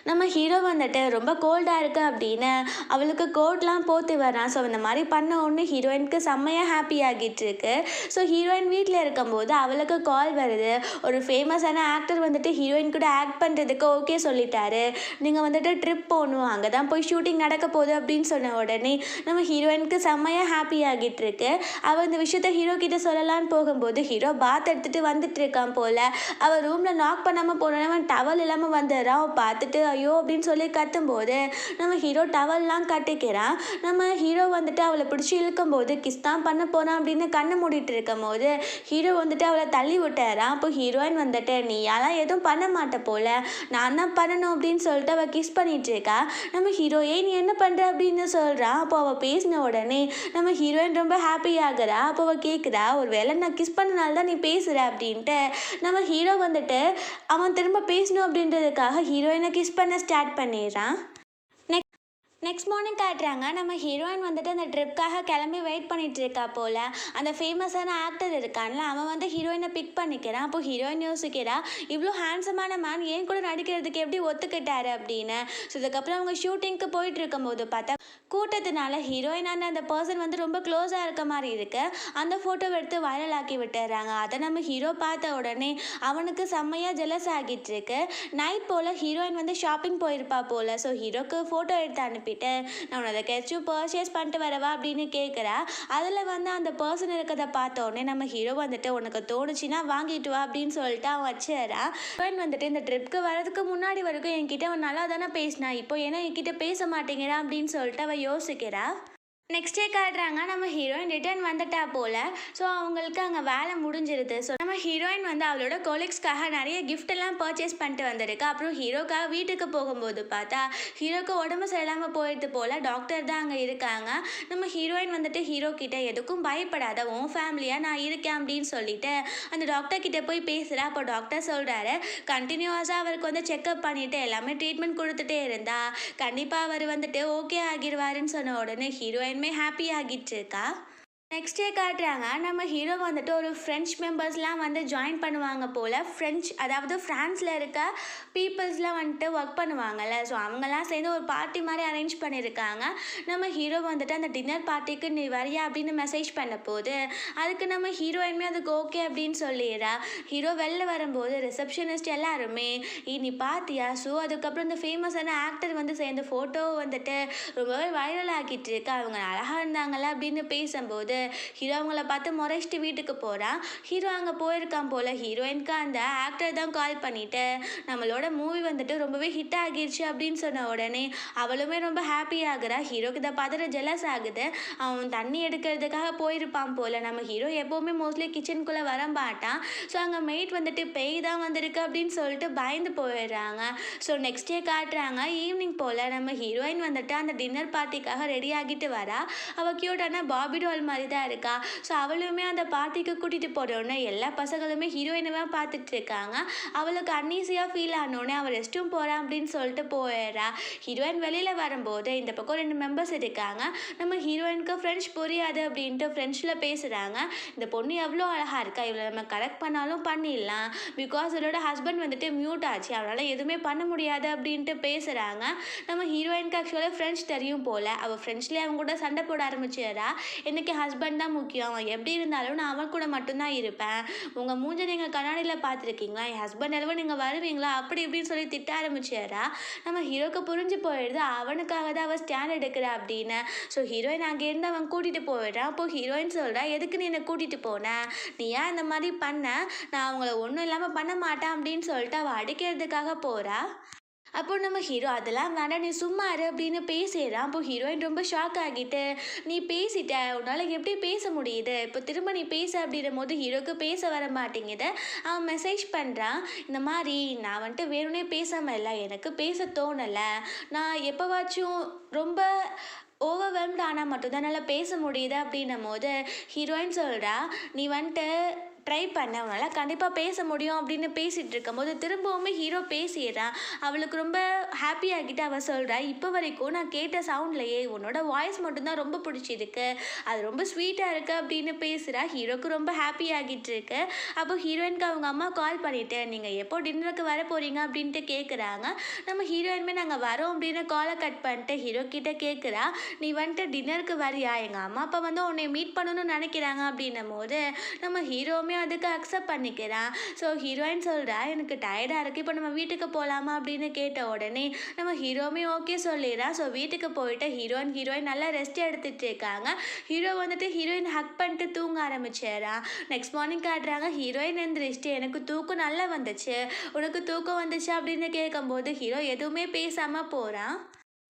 நம்ம ஹீரோ வந்துட்டு ரொம்ப கோல்டாக இருக்குது அப்படின்னு அவளுக்கு கோட்லாம் போத்து வரான். ஸோ இந்த மாதிரி பண்ண ஒன்று ஹீரோயினுக்கு செம்மையாக ஹாப்பி ஆகிட்டு இருக்கு. ஸோ ஹீரோயின் வீட்டில் இருக்கும்போது அவளுக்கு கால் வருது. ஒரு ஃபேமஸான ஆக்டர் வந்துட்டு ஹீரோயின் கூட ஆக்ட் பண்ணுறதுக்கு ஓகே சொல்லிட்டாரு, நீங்கள் வந்துட்டு ட்ரிப் போகணும், அங்கே தான் போய் ஷூட்டிங் நடக்க போகுது அப்படின்னு சொன்ன உடனே நம்ம ஹீரோயினுக்கு செம்மையாக ஹாப்பி ஆகிட்டு இருக்கு. அவள் இந்த விஷயத்த ஹீரோ கிட்ட சொல்லலான்னு போகும்போது ஹீரோ பாத் எடுத்துகிட்டு வந்துட்டு இருக்கான் போல். அவள் ரூமில் நாக் பண்ணாமல் போனவன் டவல் இல்லாமல் வந்துடுறான். அவன் பார்த்துட்டு வந்துட்டு ஐயோ அப்படின்னு சொல்லி கத்தும்போது நம்ம ஹீரோ டவல்லாம் கட்டிக்கிறான். நம்ம ஹீரோ வந்துட்டு அவளை பிடிச்சி இழுக்கும்போது கிஸ் தான் பண்ண போறான் அப்படின்னு கண்ணை மூடிட்டு இருக்கும் போது ஹீரோ வந்துட்டு அவளை தள்ளி விட்டுறான். அப்போ ஹீரோயின் வந்துட்டு நீ யாரெல்லாம் எதுவும் பண்ண மாட்ட போல, நான் தான் பண்ணணும் அப்படின்னு சொல்லிட்டு அவள் கிஸ் பண்ணிட்டு இருக்கா. நம்ம ஹீரோ நீ என்ன பண்ற அப்படின்னு சொல்றான். அப்போ அவள் பேசின உடனே நம்ம ஹீரோயின் ரொம்ப ஹாப்பி ஆகுறா. அப்போ அவள் கேட்குறா ஒரு வேளை நான் கிஸ் பண்ணனால தான் நீ பேசுற அப்படின்ட்டு. நம்ம ஹீரோ வந்துட்டு அவன் திரும்ப பேசணும் அப்படின்றதுக்காக ஹீரோயினை கிஸ் பண்ண ஸ்டார்ட் பண்ணிடுறான். நெக்ஸ்ட் மார்னிங் காட்டுறாங்க. நம்ம ஹீரோயின் வந்துட்டு அந்த ட்ரிப்காக கிளம்பி வெயிட் பண்ணிட்டு இருக்கா போல். அந்த ஃபேமஸான ஆக்டர் இருக்கான்ல அவன் வந்து ஹீரோயினை பிக் பண்ணிக்கிறான். அப்போ ஹீரோயின் யோசிக்கிறா இவ்வளோ ஹேண்ட்ஸமான மேன் ஏன் கூட நடிக்கிறதுக்கு எப்படி ஒத்துக்கிட்டாரு அப்படின்னு. ஸோ இதுக்கப்புறம் அவங்க ஷூட்டிங்க்கு போயிட்டு இருக்கும்போது பார்த்தா கூட்டத்தினால ஹீரோயினான அந்த பர்சன் வந்து ரொம்ப க்ளோஸாக இருக்க மாதிரி இருக்கு. அந்த ஃபோட்டோவை எடுத்து வைரல் ஆக்கி விட்டுறாங்க. அதை நம்ம ஹீரோ பார்த்த உடனே அவனுக்கு செம்மையாக ஜெலஸ் ஆகிட்டு இருக்கு. நைட் போல் ஹீரோயின் வந்து ஷாப்பிங் போயிருப்பா போல். ஸோ ஹீரோக்கு ஃபோட்டோ எடுத்து அனுப்பிட்டு நான் உனக்கு கெஸ்ட்டும் பர்ச்சேஸ் பண்ணிட்டு வரவா அப்படின்னு கேட்குறா. அதில் வந்து அந்த பர்சன் இருக்கிறத பார்த்த உடனே நம்ம ஹீரோ வந்துட்டு உனக்கு தோணுச்சுன்னா வாங்கிட்டு வா அப்படின்னு சொல்லிட்டு அவன் வச்சுறா. ஹீரோயின் வந்துட்டு இந்த ட்ரிப்க்கு வரதுக்கு முன்னாடி வரைக்கும் என்கிட்ட அவன் நல்லா தானே பேசினா, இப்போ ஏன்னா என்கிட்ட பேச மாட்டேங்கிறான் அப்படின்னு சொல்லிட்டு அவள் யோசிக்கிறா. நெக்ஸ்ட் டே காட்டுறாங்க. நம்ம ஹீரோயின் ரிட்டர்ன் வந்துட்டா போல். ஸோ அவங்களுக்கு அங்கே வேலை முடிஞ்சிருது. ஸோ நம்ம ஹீரோயின் வந்து அவளோட கொலீக்ஸ்க்காக நிறைய கிஃப்ட் எல்லாம் பர்ச்சேஸ் பண்ணிட்டு வந்திருக்கு. அப்புறம் ஹீரோக்காக வீட்டுக்கு போகும்போது பார்த்தா ஹீரோக்கு உடம்பு சரியில்லாமல் போயிடுது போல். டாக்டர் தான் அங்கே இருக்காங்க. நம்ம ஹீரோயின் வந்துட்டு ஹீரோ கிட்ட எதுக்கும் பயப்படாத, உன் ஃபேமிலியாக நான் இருக்கேன் அப்படின்னு சொல்லிட்டு அந்த டாக்டர் கிட்ட போய் பேசுகிறா. அப்போ டாக்டர் சொல்கிறாரு கண்டினியூஸாக அவருக்கு வந்து செக்அப் பண்ணிவிட்டு எல்லாமே ட்ரீட்மெண்ட் கொடுத்துட்டே இருந்தா கண்டிப்பாக அவர் வந்துட்டு ஓகே ஆகிடுவாருன்னு சொன்ன உடனே ஹீரோயின் ஹாப்பி ஆகிட்டு இருக்கா. நெக்ஸ்ட் டே காட்டுறாங்க. நம்ம ஹீரோ வந்துட்டு ஒரு ஃப்ரெஞ்ச் மெம்பர்ஸ்லாம் வந்து ஜாயின் பண்ணுவாங்க போல். அதாவது ஃப்ரான்ஸில் இருக்க பீப்புள்ஸ்லாம் வந்துட்டு ஒர்க் பண்ணுவாங்கல்ல. ஸோ அவங்கெல்லாம் சேர்ந்து ஒரு பார்ட்டி மாதிரி அரேஞ்ச் பண்ணியிருக்காங்க. நம்ம ஹீரோ வந்துட்டு அந்த டின்னர் பார்ட்டிக்கு நீ வரியா அப்படின்னு மெசேஜ் பண்ண போது அதுக்கு நம்ம ஹீரோயின்மே அதுக்கு ஓகே அப்படின்னு சொல்லிடுறா. ஹீரோ வெளில வரும்போது ரிசப்ஷனிஸ்ட் எல்லாருமே நீ பார்த்தியா. ஸோ அதுக்கப்புறம் இந்த ஃபேமஸான ஆக்டர் வந்து சேர்ந்த ஃபோட்டோ வந்துட்டு ரொம்பவே வைரல் ஆகிட்டு இருக்கு, அவங்க அழகாக இருந்தாங்கல்ல அப்படின்னு பேசும்போது ஹீரோ அவங்கள பார்த்து முறைச்சிட்டு வீட்டுக்கு போகிறான். ஹீரோ அங்கே போயிருக்கான் போல். ஹீரோயினுக்கு அந்த ஆக்டர் தான் கால் பண்ணிட்டு நம்மளோட மூவி வந்துட்டு ரொம்பவே ஹிட் ஆகிடுச்சு அப்படின்னு சொன்ன உடனே அவளுமே ரொம்ப ஹாப்பி ஆகுறா. ஹீரோக்கு இதை பார்த்துட்டு ஜெலஸ் ஆகுது. அவன் தண்ணி எடுக்கிறதுக்காக போயிருப்பான் போல். நம்ம ஹீரோ எப்போவுமே மோஸ்ட்லி கிச்சனுக்குள்ளே வர மாட்டான். ஸோ அங்கே மெய்ட் வந்துட்டு பேய் தான் வந்திருக்கு அப்படின்னு சொல்லிட்டு பயந்து போயிடுறாங்க. ஸோ நெக்ஸ்ட் டே காட்டுறாங்க. ஈவினிங் போல் நம்ம ஹீரோயின் வந்துட்டு அந்த டின்னர் பார்ட்டிக்காக ரெடி ஆகிட்டு வரா. அவள் க்யூட்டான பாபி டால் மாதிரி தான் இருக்கா. ஸோ அவளுமே அந்த பார்ட்டிக்கு கூட்டிகிட்டு போனோடனே எல்லா பசங்களுமே ஹீரோயினவே பார்த்துட்டு இருக்காங்க. அவளுக்கு அன்னீசியாக ஃபீல் ஆனோடனே அவள் ரெஸ்ட் ரூம் போகிறான் அப்படின்னு சொல்லிட்டு போயிடுறா. ஹீரோயின் வெளியில் வரும்போது இந்த பக்கம் 2 மெம்பர்ஸ் இருக்காங்க. நம்ம ஹீரோயினுக்கு ஃப்ரெஞ்ச் புரியாது அப்படின்ட்டு ஃப்ரெஞ்சில் பேசுகிறாங்க. இந்த பொண்ணு எவ்வளோ அழகாக இருக்கா, இவளை நம்ம கரெக்ட் பண்ணாலும் பண்ணிடலாம், பிகாஸ் இவளோட ஹஸ்பண்ட் வந்துட்டு மியூட் ஆச்சு, அவளால் எதுவுமே பண்ண முடியாது அப்படின்ட்டு பேசுகிறாங்க. நம்ம ஹீரோயினுக்கு ஆக்சுவலாக ஃப்ரெஞ்ச் தெரியும் போல். அவள் ஃப்ரெண்ட்ஸ்லேயே அவங்க கூட சண்டை போட ஆரம்பிச்சிடறா. எனக்கு ஹஸ்பண்ட் தான் முக்கியம், எப்படி இருந்தாலும் நான் அவன் கூட மட்டும்தான் இருப்பேன், உங்கள் மூஞ்சை நீங்கள் கண்ணாடியில் பார்த்துருக்கீங்களா, என் ஹஸ்பண்ட் அளவு நீங்கள் வருவீங்களா அப்படி இப்படின்னு சொல்லி திட்ட ஆரம்பிச்சிடறா. நம்ம ஹீரோக்கு புரிஞ்சு போயிடுது அவனுக்காக தான் அவள் ஸ்டாண்ட் எடுக்கிறா அப்படின்னு. ஸோ ஹீரோயின் அங்கேருந்து அவன் கூட்டிகிட்டு போயிடுறான். அப்போது ஹீரோயின் சொல்கிறா எதுக்கு நீ என்னை கூட்டிகிட்டு போனேன், நீ ஏன் இந்த மாதிரி பண்ண, நான் அவங்கள ஒன்றும் இல்லாமல் பண்ண மாட்டேன் அப்படின்னு சொல்லிட்டு அவள் அடிக்கிறதுக்காக போகிறா. அப்போ நம்ம ஹீரோ அதெல்லாம் வேண்டாம் நீ சும்மா இரு அப்படின்னு பேசிடுறான். அப்போ ஹீரோயின் ரொம்ப ஷாக் ஆகிட்டு நீ பேசிட்ட, உன்னால் எப்படி பேச முடியுது, இப்போ திரும்ப நீ பேச அப்படின்ற போது ஹீரோக்கு பேச வர மாட்டேங்குது. அவன் மெசேஜ் பண்ணுறான், இந்த மாதிரி நான் வந்துட்டு வேணும்னே பேசாமல் இல்லை, எனக்கு பேச தோணலை, நான் எப்போவாச்சும் ரொம்ப ஓவர்வெல்ம்ட் ஆனால் மட்டும்தான் நல்லா பேச முடியுது அப்படின்னும் போது ஹீரோயின் சொல்கிறா நீ வந்துட்டு ட்ரை பண்ண, உன்னால் கண்டிப்பாக பேச முடியும் அப்படின்னு பேசிகிட்டு இருக்கும்போது திரும்பவுமே ஹீரோ பேசிடுறான். அவளுக்கு ரொம்ப ஹாப்பி ஆகிட்டு அவள் சொல்கிறா இப்போ வரைக்கும் நான் கேட்ட சவுண்ட்லையே உன்னோட வாய்ஸ் மட்டும்தான் ரொம்ப பிடிச்சிருக்கு, அது ரொம்ப ஸ்வீட்டாக இருக்குது அப்படின்னு பேசுகிறா. ஹீரோக்கு ரொம்ப ஹாப்பி ஆகிட்டு இருக்கு. அப்போ ஹீரோயினுக்கு அவங்க அம்மா கால் பண்ணிவிட்டு நீங்கள் எப்போ டின்னருக்கு வர போகிறீங்க அப்படின்ட்டு கேட்குறாங்க. நம்ம ஹீரோயினுமே நாங்கள் வரோம் அப்படின்னு காலை கட் பண்ணிட்டு ஹீரோ கிட்டே கேட்குறா நீ வந்துட்டு டின்னருக்கு வரியா, எங்கள் அம்மா அப்பா வந்து உன்னை மீட் பண்ணணும்னு நினைக்கிறாங்க அப்படின்னும் போது நம்ம ஹீரோவுமே ஹீரோயும் அதுக்கு அக்செப்ட் பண்ணிக்கிறான். ஸோ ஹீரோயின் சொல்கிறா எனக்கு டயர்டாக இருக்குது, இப்போ நம்ம வீட்டுக்கு போகலாமா அப்படின்னு கேட்ட உடனே நம்ம ஹீரோவுமே ஓகே சொல்லிடுறான். ஸோ வீட்டுக்கு போயிட்டு ஹீரோயின் நல்லா ரெஸ்ட் எடுத்துகிட்டு இருக்காங்க. ஹீரோ வந்துட்டு ஹீரோயின் ஹக் பண்ணிட்டு தூங்க ஆரம்பிச்சிடறான். நெக்ஸ்ட் மார்னிங் காட்டுறாங்க ஹீரோயின் எந்திரிச்சிட்டு எனக்கு தூக்கம் நல்லா வந்துச்சு, உனக்கு தூக்கம் வந்துச்சு அப்படின்னு கேட்கும்போது ஹீரோ எதுவுமே பேசாமல் போகிறான்.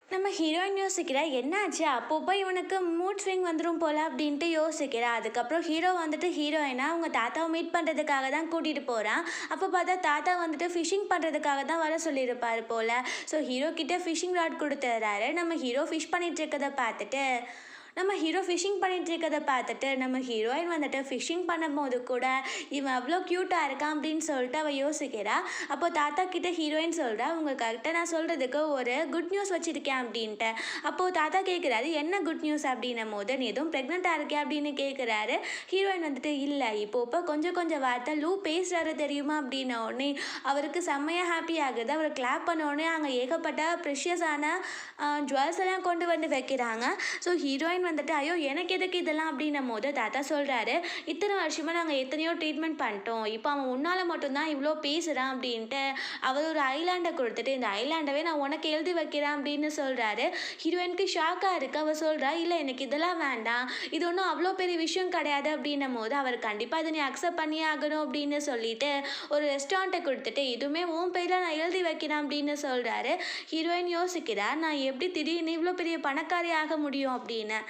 நம்ம ஹீரோயின் யோசிக்கிறா என்னாச்சு அப்பப்போ இவனுக்கு மூட் ஸ்விங் வந்துடும் போல அப்படின்ட்டு யோசிக்கிறா. அதுக்கப்புறம் ஹீரோ வந்துட்டு ஹீரோயினா அவங்க தாத்தாவை மீட் பண்ணுறதுக்காக தான் கூட்டிகிட்டு போகிறான். அப்போ பார்த்தா தாத்தா வந்துட்டு ஃபிஷிங் பண்ணுறதுக்காக தான் வர சொல்லியிருப்பார் போல். ஸோ ஹீரோ கிட்டே ஃபிஷிங் ராட் கொடுத்துட்றாரு. நம்ம ஹீரோ ஃபிஷ் பண்ணிட்டு இருக்கதை பார்த்துட்டு நம்ம ஹீரோயின் வந்துட்டு ஃபிஷிங் பண்ணும்போது கூட இவன் அவ்வளோ க்யூட்டாக இருக்கான் அப்படின்னு சொல்லிட்டு அவள் யோசிக்கிறா. அப்போ தாத்தா கிட்ட ஹீரோயின் சொல்கிறா உங்கள்கிட்ட நான் சொல்கிறதுக்கு ஒரு குட் நியூஸ் வச்சுருக்கேன் அப்படின்ட்டு. அப்போது தாத்தா கேட்குறாரு என்ன குட் நியூஸ் அப்படின்னும் போது நீ எதுவும் ப்ரெக்னெண்ட்டாக இருக்கே அப்படின்னு கேட்குறாரு. ஹீரோயின் வந்துட்டு இல்லை இப்போ கொஞ்சம் வார்த்தை லூ பேசுகிறாரு தெரியுமா அப்படின்ன உடனே அவருக்கு செம்மையாக ஹாப்பி ஆகுது. அவர் கிளாப் பண்ண உடனே அங்கே ஏகப்பட்ட ப்ரெஷியஸான ஜுவல்ஸ் எல்லாம் கொண்டு வந்து வைக்கிறாங்க. ஸோ ஹீரோயின் வந்துட்டு ஐயோ எனக்கு எதுக்கு இதெல்லாம் அப்படின்னும் போது தாத்தா சொல்கிறாரு இத்தனை வருஷமாக நாங்கள் எத்தனையோ ட்ரீட்மெண்ட் பண்ணிட்டோம், இப்போ அவன் உன்னால் மட்டும்தான் இவ்வளோ பேசுகிறான் அப்படின்ட்டு அவர் ஒரு ஐலாண்டை கொடுத்துட்டு இந்த ஐலாண்டவே நான் உனக்கு எழுதி வைக்கிறேன் அப்படின்னு சொல்கிறாரு. ஹீரோயினுக்கு ஷாக்காக இருக்குது. அவள் சொல்கிறா இல்லை எனக்கு இதெல்லாம் வேண்டாம், இது ஒன்றும் அவ்வளோ பெரிய விஷயம் கிடையாது அப்படின்னும் போது அவர் கண்டிப்பாக இதை நீ அக்செப்ட் பண்ணியே ஆகணும் அப்படின்னு சொல்லிட்டு ஒரு ரெஸ்டாரண்ட்டை கொடுத்துட்டு இதுவுமே உன் பேரில் நான் எழுதி வைக்கிறேன் அப்படின்னு சொல்கிறாரு. ஹீரோயின் யோசிக்கிறா நான் எப்படி திடீர்னு இவ்வளோ பெரிய பணக்காரி ஆக முடியும் அப்படின்னு.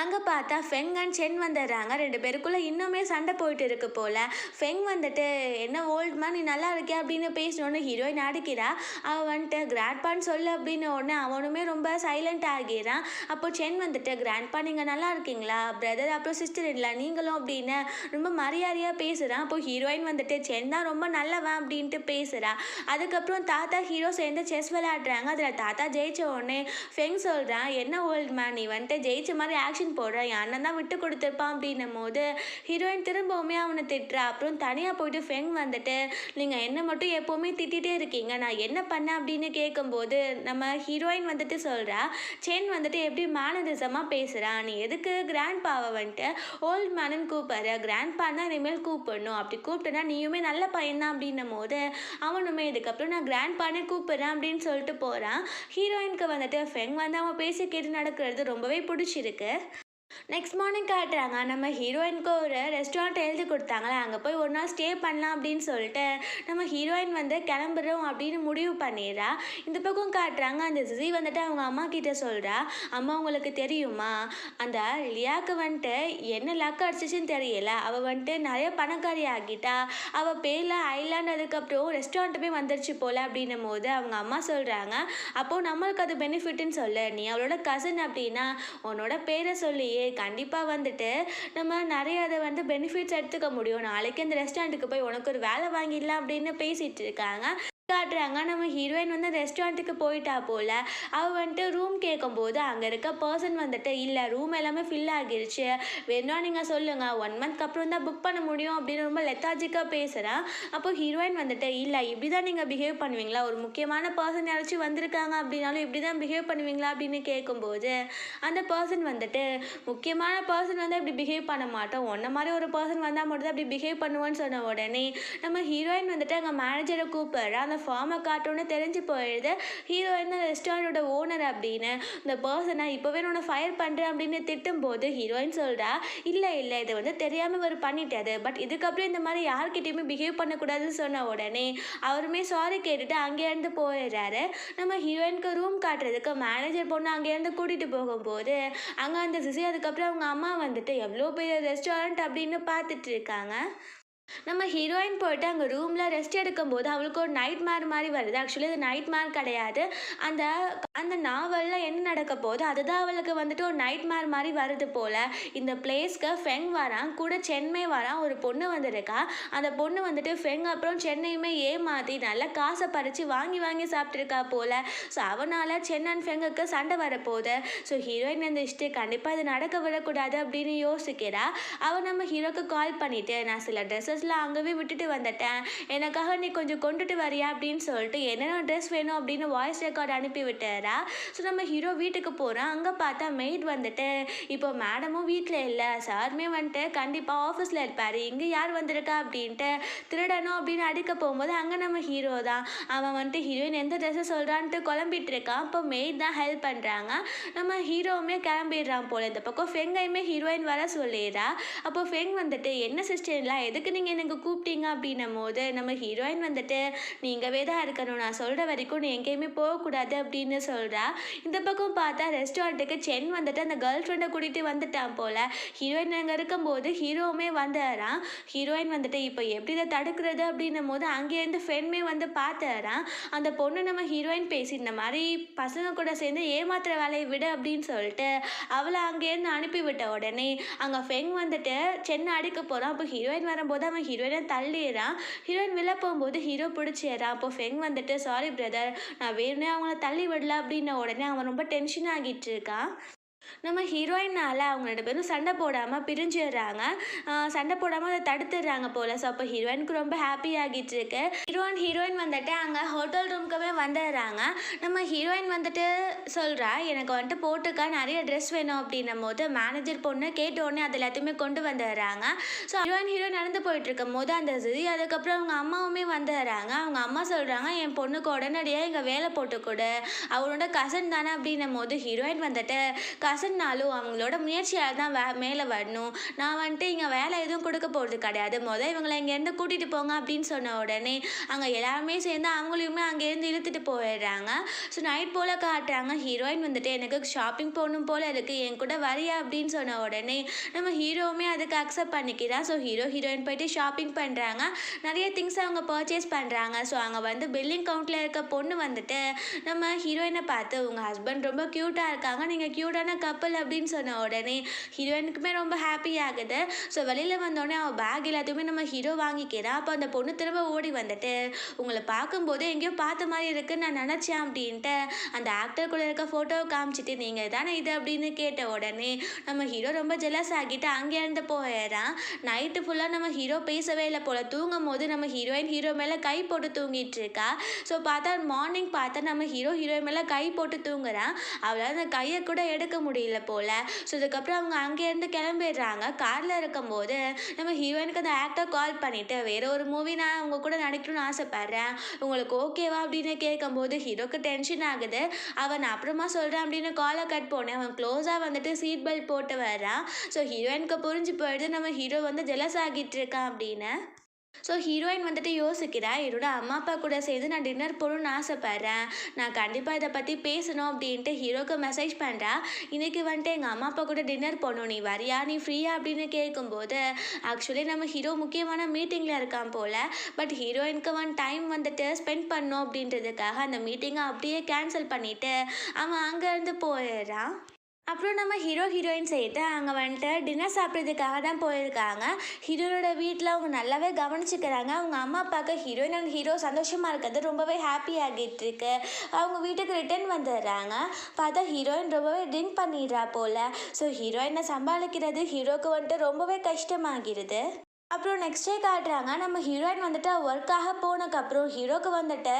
அங்கே பார்த்தா ஃபெங் அண்ட் சென் வந்துடுறாங்க. 2 பேருக்குள்ளே இன்னுமே சண்டை போயிட்டு இருக்கு போல். ஃபெங் வந்துட்டு என்ன ஓல்ட் மேன் நீ நல்லா இருக்கியா அப்படின்னு பேசினோன்னு ஹீரோயின் அடிக்கிறா. அவன் வந்துட்டு கிராண்ட்பான்னு சொல்லு அப்படின்னு உடனே அவனுமே ரொம்ப சைலண்ட் ஆகிறான். அப்போ சென் வந்துட்டு கிராண்ட்பா நீங்கள் நல்லா இருக்கீங்களா, பிரதர் அப்புறம் சிஸ்டர் இல்லை நீங்களும் அப்படின்னு ரொம்ப மரியாதையாக பேசுகிறான். அப்போ ஹீரோயின் வந்துட்டு சென் தான் ரொம்ப நல்லவன் அப்படின்ட்டு பேசுகிறா. அதுக்கப்புறம் தாத்தா ஹீரோ சேர்ந்து செஸ் விளையாடுறாங்க. அதில் தாத்தா ஜெயிச்ச உடனே ஃபெங் சொல்கிறான் என்ன ஓல்ட் மேன் நீ வந்துட்டு ஜெயிச்ச மாதிரி ஆக்ஷன் போடுறான், என் அண்ணன் தான் விட்டு கொடுத்துருப்பான் அப்படின்னும் போது ஹீரோயின் திரும்பவுமே அவனை திட்டுறா. அப்புறம் தனியாக போயிட்டு ஃபெங் வந்துட்டு நீங்கள் என்ன மட்டும் எப்போவுமே திட்டிகிட்டே இருக்கீங்க, நான் என்ன பண்ணேன் அப்படின்னு கேட்கும்போது நம்ம ஹீரோயின் வந்துட்டு சொல்கிறா சென் வந்துட்டு எப்படி மேனரிசமாக பேசுகிறான், நீ எதுக்கு கிராண்ட் பாவை வந்துட்டு ஓல்ட் மேனுன்னு கூப்பிட்ற, கிராண்ட் பான் தான் இனிமேல் கூப்பிடணும், அப்படி கூப்பிட்டேன்னா நீயுமே நல்ல பையன்தான் அப்படின்னும் போது அவனுமே இதுக்கப்புறம் நான் கிராண்ட் பானே கூப்பிட்றேன் அப்படின்னு சொல்லிட்டு போகிறான். ஹீரோயினுக்கு வந்துட்டு ஃபெங் வந்து அவன் பேசி கேட்டு நடக்கிறது ரொம்பவே பிடிச்சிருக்கு. நெக்ஸ்ட் மார்னிங் காட்டுறாங்க நம்ம ஹீரோயினுக்கு ஒரு ரெஸ்டாரண்ட் எழுதி கொடுத்தாங்களே அங்கே போய் ஒரு நாள் ஸ்டே பண்ணலாம் அப்படின்னு சொல்லிட்டு நம்ம ஹீரோயின் வந்து கிளம்புறோம் அப்படின்னு முடிவு பண்ணிடுறா. இந்த பக்கம் காட்டுறாங்க அந்த ஜிசி வந்துட்டு அவங்க அம்மா கிட்ட சொல்கிறா அம்மா உங்களுக்கு தெரியுமா அந்த லியாவுக்கு வந்துட்டு என்ன லக் அடிச்சிச்சின்னு தெரியல, அவள் வந்துட்டு நிறைய பணக்காரி ஆகிட்டா, அவள் பேரில் ஐலாண்ட் அதுக்கப்புறம் ரெஸ்டாரண்ட்டுமே வந்துருச்சு போல் அப்படின்னும் போது அவங்க அம்மா சொல்கிறாங்க அப்போது நம்மளுக்கு அது பெனிஃபிட்னு சொல்லு, நீ அவளோட கசின் அப்படின்னா உன்னோட பேரை சொல்லியே கண்டிப்பாக வந்துட்டு நம்ம நிறைய அதை வந்து பெனிஃபிட்ஸ் எடுத்துக்க முடியும், நாளைக்கு இந்த ரெஸ்டாரண்ட்டுக்கு போய் உனக்கு ஒரு வேலை வாங்கிடலாம் அப்படின்னு பேசிகிட்டு இருக்காங்க. காட்டுறாங்க நம்ம ஹீரோயின் வந்து ரெஸ்டாரண்ட்டுக்கு போயிட்டா போல். அவள் வந்துட்டு ரூம் கேட்கும்போது அங்கே இருக்க பர்சன் வந்துட்டு இல்லை ரூம் எல்லாமே ஃபில் ஆகிருச்சு, வேணும்னா நீங்கள் சொல்லுங்கள் 1 மந்த்க்கு அப்புறம் தான் புக் பண்ண முடியும் அப்படின்னு ரொம்ப லெத்தாஜிக்காக பேசுகிறான். அப்போ ஹீரோயின் வந்துட்டு இல்லை இப்படி தான் நீங்கள் பிஹேவ் பண்ணுவீங்களா, ஒரு முக்கியமான பர்சன் யாராச்சும் வந்திருக்காங்க அப்படின்னாலும் இப்படி தான் பிஹேவ் பண்ணுவீங்களா அப்படின்னு கேட்கும்போது அந்த பர்சன் வந்துட்டு முக்கியமான பர்சன் வந்து இப்படி பிஹேவ் பண்ண மாட்டோம், ஒன்றை மாதிரி ஒரு பர்சன் வந்தால் மட்டும் தான் அப்படி பிஹேவ் பண்ணுவோன்னு சொன்ன உடனே நம்ம ஹீரோயின் வந்துட்டு அங்கே மேனேஜரை கூப்பிட்றா. அந்த ஃபார்மை காட்டோன்னு தெரிஞ்சு போயிடுது ஹீரோயின் தான் ரெஸ்டாரண்டோட ஓனர் அப்படின்னு. இந்த பர்சனை இப்போவே நான் ஃபயர் பண்ணுறேன் அப்படின்னு திட்டும்போது ஹீரோயின் சொல்கிறா இல்லை இதை வந்து தெரியாமல் இவர் பண்ணிட்டாரு, பட் இதுக்கப்புறம் இந்த மாதிரி யார்கிட்டையுமே பிஹேவ் பண்ணக்கூடாதுன்னு சொன்ன உடனே அவருமே சாரி கேட்டுட்டு அங்கேருந்து போயிடுறாரு. நம்ம ஹீரோயினுக்கு ரூம் காட்டுறதுக்கு மேனேஜர் பொண்ணு அங்கேருந்து கூட்டிகிட்டு போகும்போது அங்கே அந்த சிசி அதுக்கப்புறம் அவங்க அம்மா வந்துட்டு எவ்வளோ பெரிய ரெஸ்டாரண்ட் அப்படின்னு பார்த்துட்டு இருக்காங்க. நம்ம ஹீரோயின் போயிட்டு அங்கே ரூமில் ரெஸ்ட் எடுக்கும்போது அவளுக்கு ஒரு நைட் மேர் மாதிரி வருது. ஆக்சுவலி அது நைட் மேர் கிடையாது, அந்த அந்த நாவலில் என்ன நடக்க போகுது அதுதான் அவளுக்கு வந்துட்டு ஒரு நைட் மேர் மாதிரி வருது போல். இந்த பிளேஸ்க்கு ஃபெங் வரான், கூட சென்னை வரான், ஒரு பொண்ணு வந்திருக்கா. அந்த பொண்ணு வந்துட்டு ஃபெங் அப்புறம் சென்னையுமே ஏமாற்றி நல்லா காசை பறித்து வாங்கி சாப்பிட்ருக்கா போல். ஸோ அவனால் சென் அண்ட் ஃபெங்குக்கு சண்டை வரப்போகுது. ஸோ ஹீரோயின் இந்த இஷ்டு கண்டிப்பாக இது நடக்க விடக்கூடாது அப்படின்னு யோசிக்கிறா. அவள் நம்ம ஹீரோக்கு கால் பண்ணிவிட்டு நான் சில ட்ரெஸ்ஸஸ் ட்ரெஸ்லாம் அங்கவே விட்டுட்டு வந்துட்டேன். எனக்காக நீ கொஞ்சம் கொண்டுட்டு வரியா அப்படின்னு சொல்லிட்டு என்னென்ன ட்ரெஸ் வேணும் அப்படின்னு வாய்ஸ் ரெக்கார்ட் அனுப்பி விட்டாரா. ஸோ நம்ம ஹீரோ வீட்டுக்கு போகிறான். அங்கே பார்த்தா மெய்ட் வந்துட்டு இப்போ மேடமும் வீட்டில் இல்லை, சாருமே வந்துட்டு கண்டிப்பாக ஆஃபீஸில் இருப்பார், இங்கே யார் வந்திருக்கா அப்படின்ட்டு திருடணும் அப்படின்னு அடிக்க போகும்போது அங்கே நம்ம ஹீரோ தான். அவன் வந்துட்டு ஹீரோயின் எந்த ட்ரெஸ்ஸை சொல்கிறான்ட்டு குழம்பிட்டு இருக்கான். இப்போ மெய்ட் தான் ஹெல்ப் பண்ணுறாங்க. நம்ம ஹீரோவுமே கிளம்பிடுறான் போல. இந்த பக்கம் ஃபெங்கையுமே ஹீரோயின் வர சொல்லிடுறா. அப்போ ஃபெங் வந்துட்டு என்ன சிஸ்டர்லாம் எதுக்கு நீங்கள் எனக்கு கூப்பிட்டீங்க அப்படின்னும் போது நம்ம ஹீரோயின் வந்துட்டு நீங்கவே தான் இருக்கணும், நான் சொல்கிற வரைக்கும் நீ எங்கேயுமே போகக்கூடாது அப்படின்னு சொல்கிறா. இந்த பக்கம் பார்த்தா ரெஸ்டாரண்ட்டுக்கு சென் வந்துட்டு அந்த கேர்ள் ஃப்ரெண்டை கூட்டிகிட்டு வந்துட்டான் போல். ஹீரோயின் அங்கே இருக்கும்போது ஹீரோவுமே வந்துடுறான். ஹீரோயின் வந்துட்டு இப்போ எப்படி இதை தடுக்கிறது அப்படின்னும் போது அங்கேருந்து ஃபென்மே வந்து பார்த்துறான். அந்த பொண்ணு நம்ம ஹீரோயின் பேசி இந்த மாதிரி பசங்க கூட சேர்ந்து ஏமாத்துற வேலையை விட அப்படின்னு சொல்லிட்டு அவளை அங்கேருந்து அனுப்பிவிட்ட உடனே அங்கே ஃபெங் வந்துட்டு சென்னை அடிக்க போகிறான். அப்போ ஹீரோயின் வரும்போது அவன் ஹீரோயினை தள்ளிடுறான். ஹீரோயின் வெளில போகும்போது ஹீரோ பிடிச்சிடுறான். அப்போ ஃபெங் வந்துட்டு சாரி பிரதர், நான் வேணும்னே அவங்கள தள்ளி விடல அப்படின்ன உடனே அவன் ரொம்ப டென்ஷன் ஆகிட்டு இருக்கான். நம்ம ஹீரோயினால் அவங்க 2 பேரும் சண்டை போடாமல் பிரிஞ்சிடுறாங்க. சண்டை போடாமல் அதை தடுத்துடுறாங்க போல். ஸோ அப்போ ஹீரோயினுக்கு ரொம்ப ஹாப்பி ஆகிட்டு இருக்கு. ஹீரோயின் வந்துட்டு அங்கே ஹோட்டல் ரூம்க்குமே வந்துடுறாங்க. நம்ம ஹீரோயின் வந்துட்டு சொல்கிறா எனக்கு வந்துட்டு போட்டுக்கா நிறைய ட்ரெஸ் வேணும் அப்படின்னும் போது மேனேஜர் பொண்ணு கேட்ட உடனே அது எல்லாத்தையுமே கொண்டு வந்துடுறாங்க. ஸோ ஹீரோயின் நடந்து போயிட்டு இருக்கும் போது அந்த ஜிதி அதுக்கப்புறம் அவங்க அம்மாவுமே வந்துடுறாங்க. அவங்க அம்மா சொல்கிறாங்க என் பொண்ணுக்கு உடனடியாக இங்கே வேலை போட்டு கொடு, அவளோட கசன் தானே அப்படின்னும் போது ஹீரோயின் வந்துட்டு கசன்னாலும் அவங்களோட முயற்சியால் தான் மேலே வரணும், நான் வந்துட்டு இங்கே வேலை எதுவும் கொடுக்க போகிறது கிடையாது, இவங்களை இங்கேருந்து கூட்டிகிட்டு போங்க அப்படின்னு சொன்ன உடனே அங்கே எல்லாருமே சேர்ந்து அவங்களையுமே அங்கேருந்து இழுத்துட்டு போயிடுறாங்க. ஸோ நைட் போல் காட்டுறாங்க. ஹீரோயின் வந்துட்டு எனக்கு ஷாப்பிங் போகணும் போல் இருக்குது, என் கூட வரியா அப்படின்னு சொன்ன உடனே நம்ம ஹீரோவுமே அதுக்கு அக்செப்ட் பண்ணிக்கிறான். ஸோ ஹீரோயின் போயிட்டு ஷாப்பிங் பண்ணுறாங்க. நிறைய திங்ஸ் அவங்க பர்ச்சேஸ் பண்ணுறாங்க. ஸோ அங்கே வந்து பில்லிங் கவுண்டில் இருக்க பொண்ணு வந்துட்டு நம்ம ஹீரோயினை பார்த்து உங்கள் ஹஸ்பண்ட் ரொம்ப க்யூட்டாக இருக்காங்க, நீங்கள் க்யூட்டான கப்பல் அப்படின்னு சொன்ன உடனே ஹீரோயினுக்குமே ரொம்ப ஹாப்பி ஆகுது. ஸோ வெளியில் வந்தோடனே அவள் பேக் எல்லாத்தையுமே நம்ம ஹீரோ வாங்கிக்கிறான். அப்போ அந்த பொண்ணு திரும்ப ஓடி வந்துட்டு உங்களை பார்க்கும்போது எங்கேயோ பார்த்த மாதிரி இருக்குன்னு நான் நினச்சேன் அப்படின்ட்டு அந்த ஆக்டர் கூட இருக்க ஃபோட்டோவை காமிச்சிட்டு நீங்கள் தானே இது அப்படின்னு கேட்ட உடனே நம்ம ஹீரோ ரொம்ப ஜெலஸ் ஆகிட்டு அங்கேருந்து போயிடுறான். நைட்டு ஃபுல்லாக நம்ம ஹீரோ பேசவே இல்லை போல். தூங்கும் போது நம்ம ஹீரோ மேலே கை போட்டு தூங்கிட்டு இருக்கா. ஸோ பார்த்தா மார்னிங் பார்த்தா நம்ம ஹீரோயின் மேலே கை போட்டு தூங்குறான். அவளால் அந்த கையை கூட எடுக்க முடியல போல். ஸோ இதுக்கப்புறம் அவங்க அங்கேருந்து கிளம்பிடுறாங்க. காரில் இருக்கும்போது நம்ம ஹீரோயினுக்கு அந்த ஆக்டர் கால் பண்ணிவிட்டு வேறு ஒரு மூவி நான் உங்கள் கூட நடிக்கணும்னு ஆசைப்பட்றேன், உங்களுக்கு ஓகேவா அப்படின்னு கேட்கும்போது ஹீரோக்கு டென்ஷன் ஆகுது. அவன் அப்புறமா சொல்கிறேன் அப்படின்னு காலை கட் போனேன். அவன் க்ளோஸாக வந்துட்டு சீட் பெல்ட் போட்டு வர்றான். ஸோ ஹீரோயினுக்கு புரிஞ்சு போயிடுது நம்ம ஹீரோ வந்து ஜெலஸ் ஆகிட்டு இருக்கான் அப்படின்னு. ஸோ ஹீரோயின் வந்துட்டு யோசிக்கிறா, என்னோட அம்மா அப்பா கூட சேர்ந்து நான் டின்னர் போகணுன்னு ஆசைப்பட்றேன், நான் கண்டிப்பாக இதை பற்றி பேசணும் அப்படின்ட்டு ஹீரோக்கு மெசேஜ் பண்ணுறா. இன்றைக்கி வந்துட்டு எங்கள் அம்மா அப்பா கூட டின்னர் போகணும், நீ வரியா, நீ ஃப்ரீயா அப்படின்னு கேட்கும்போது ஆக்சுவலி நம்ம ஹீரோ முக்கியமான மீட்டிங்கில் இருக்கான் போல். பட் ஹீரோயினுக்கு டைம் வந்துட்டு ஸ்பெண்ட் பண்ணணும் அப்படின்றதுக்காக அந்த மீட்டிங்கை அப்படியே கேன்சல் பண்ணிவிட்டு அவன் அங்கேருந்து போயிடுறான். அப்புறம் நம்ம ஹீரோயின் சேர்த்து அங்கே வந்துட்டு டின்னர் சாப்பிட்றதுக்காக தான் போயிருக்காங்க. ஹீரோனோட வீட்டில் அவங்க நல்லாவே கவனிச்சுக்கிறாங்க. அவங்க அம்மா அப்பாவுக்கு ஹீரோயின் அண்ட் ஹீரோ சந்தோஷமாக இருக்கிறது ரொம்பவே ஹாப்பி ஆகிட்டு இருக்கு. அவங்க வீட்டுக்கு ரிட்டர்ன் வந்துடுறாங்க. பார்த்தா ஹீரோயின் ரொம்பவே ட்ரிங்க் பண்ணிடுறா போல். ஸோ ஹீரோயினை சமாளிக்கிறது ஹீரோக்கு வந்துட்டு ரொம்பவே கஷ்டமாகிடுது. அப்புறம் நெக்ஸ்ட் டே காட்டுறாங்க. நம்ம ஹீரோயின் வந்துட்டு ஒர்க்காக போனதுக்கப்புறம் ஹீரோக்கு வந்துட்டு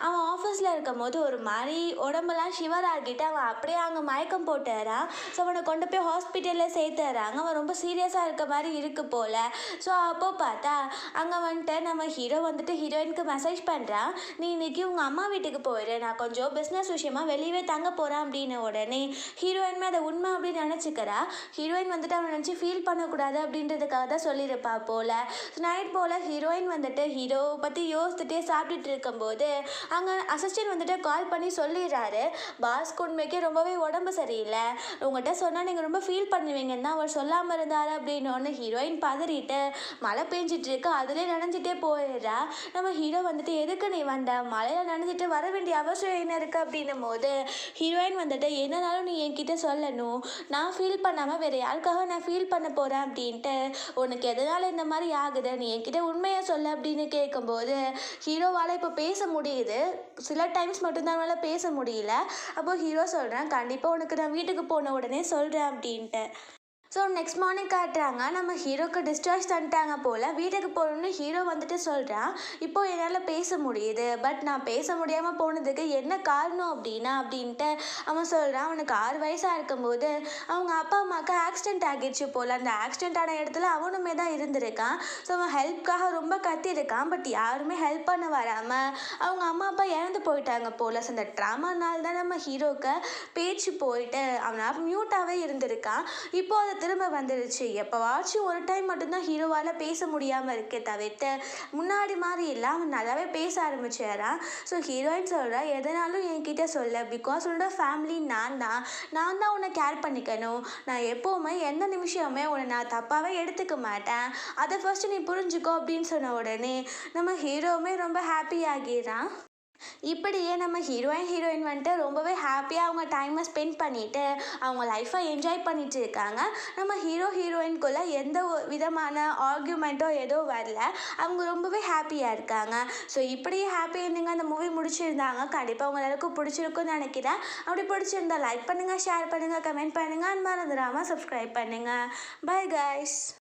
அவன் ஆஃபீஸில் இருக்கும் போது ஒரு மாதிரி உடம்பெல்லாம் ஷிவர் ஆகிட்டு அவன் அப்படியே அங்கே மயக்கம் போட்டுறான். ஸோ அவனை கொண்டு போய் ஹாஸ்பிட்டலில் சேர்த்துறாங்க. அவன் ரொம்ப சீரியஸாக இருக்க மாதிரி இருக்கு போல். ஸோ அப்போது பார்த்தா அங்கே வந்துட்டு நம்ம ஹீரோ வந்துட்டு ஹீரோயினுக்கு மெசேஜ் பண்ணுறான், நீ இன்னைக்கு உங்கள் அம்மா வீட்டுக்கு போயிடு, நான் கொஞ்சம் பிஸ்னஸ் விஷயமா வெளியவே தங்க போகிறேன் அப்படின்னு. உடனே ஹீரோயின்மே அதை உண்மை அப்படின்னு நினச்சிக்கிறா. ஹீரோயின் வந்துட்டு அவனை நினச்சி ஃபீல் பண்ணக்கூடாது அப்படின்றதுக்காக தான் சொல்லியிருப்பா போல். நைட் போல் ஹீரோயின் வந்துட்டு ஹீரோ பற்றி யோசிச்சுட்டே சாப்பிட்டுட்டு இருக்கும்போது அங்கே அசிஸ்டன்ட் வந்துட்டு கால் பண்ணி சொல்லிடுறாரு, பாஸ்க்கு உண்மைக்கே ரொம்பவே உடம்பு சரியில்லை, உங்கள்கிட்ட சொன்னால் நீங்கள் ரொம்ப ஃபீல் பண்ணுவீங்கன்னு தான் அவர் சொல்லாமல் இருந்தார் அப்படின்னு. ஹீரோயின் பதறிட்டு மழை பெஞ்சிட்டு இருக்கு, அதிலே நனைஞ்சிட்டே போயிடுறா. நம்ம ஹீரோ வந்துட்டு எதுக்கு நீ வந்த, மழையில் நனைஞ்சிட்டு வர வேண்டிய அவசியம் என்ன இருக்குது அப்படின்னும் போது ஹீரோயின் வந்துட்டு என்னன்னாலும் நீ என்கிட்ட சொல்லணும், நான் ஃபீல் பண்ணாமல் வேறு யாருக்காக நான் ஃபீல் பண்ண போகிறேன் அப்படின்ட்டு, உனக்கு எதனால் இந்த மாதிரி ஆகுது, நீ என்கிட்ட உண்மையாக சொல்ல அப்படின்னு கேட்கும்போது ஹீரோவால் இப்போ பேச முடியுது, சில டைம்ஸ் மட்டும்தான் பேச முடியல. அப்போது ஹீரோ சொல்கிறேன், கண்டிப்பாக உனக்கு நான் வீட்டுக்கு போன உடனே சொல்கிறேன் அப்படின்ட்டு. ஸோ நெக்ஸ்ட் மார்னிங் காட்டுறாங்க நம்ம ஹீரோக்கு டிஸ்சார்ஜ் பண்ணிட்டாங்க போல். வீட்டுக்கு போகணுன்னு ஹீரோ வந்துட்டு சொல்கிறான், இப்போ என்னால் பேச முடியுது, பட் நான் பேச முடியாமல் போனதுக்கு என்ன காரணம் அப்படின்ட்டு அவன் சொல்கிறான். அவனுக்கு 6 வயசாக இருக்கும்போது அவங்க அப்பா அம்மாவுக்கு ஆக்சிடென்ட் ஆகிடுச்சு போல். அந்த ஆக்சிடென்ட் ஆன இடத்துல அவனுமே தான் இருந்திருக்கான். ஸோ அவன் ஹெல்ப்காக ரொம்ப கத்திருக்கான், பட் யாருமே ஹெல்ப் பண்ண வராமல் அவங்க அம்மா அப்பா இறந்து போயிட்டாங்க போல். ஸோ அந்த ட்ராமானால் தான் நம்ம ஹீரோக்கு பேச்சு போயிட்டு அவனால் மியூட்டாகவே இருந்திருக்கான். இப்போ அது திரும்ப வந்துடுச்சு. எப்போவாச்சும் ஒரு டைம் மட்டும்தான் ஹீரோவால் பேச முடியாமல் இருக்கே தவிர்த்து முன்னாடி மாதிரி இல்லை, அவன் நல்லாவே பேச ஆரம்பிச்சாரான். ஸோ ஹீரோயின் சொல்கிறா, எதனாலும் என்கிட்ட சொல்ல, பிகாஸ் உன்னோட ஃபேமிலி நான் தான் உன்னை கேர் பண்ணிக்கணும். நான் எப்போவுமே எந்த நிமிஷமே உன்னை நான் தப்பாகவே எடுத்துக்க மாட்டேன், அதை ஃபர்ஸ்ட் நீ புரிஞ்சுக்கோ அப்படின்னு சொன்ன உடனே நம்ம ஹீரோவுமே ரொம்ப ஹாப்பி ஆகிறான். இப்படியே நம்ம ஹீரோயின் வந்துட்டு ரொம்பவே ஹாப்பியாக அவங்க டைமை ஸ்பெண்ட் பண்ணிவிட்டு அவங்க லைஃப்பை என்ஜாய் பண்ணிட்டு இருக்காங்க. நம்ம ஹீரோயின்குள்ளே எந்த விதமான ஆர்கியூமெண்ட்டோ ஏதோ வரல, அவங்க ரொம்பவே ஹாப்பியாக இருக்காங்க. ஸோ இப்படியே ஹாப்பி எண்டிங்காக அந்த மூவி முடிச்சிருந்தாங்க. கண்டிப்பாக உங்க எல்லாருக்கும் பிடிச்சிருக்குன்னு நினைக்கிறேன். அப்படி பிடிச்சிருந்தா லைக் பண்ணுங்கள், ஷேர் பண்ணுங்கள், கமெண்ட் பண்ணுங்கள், அண்ட் மறந்துடாமல் சப்ஸ்கிரைப் பண்ணுங்கள். Bye guys.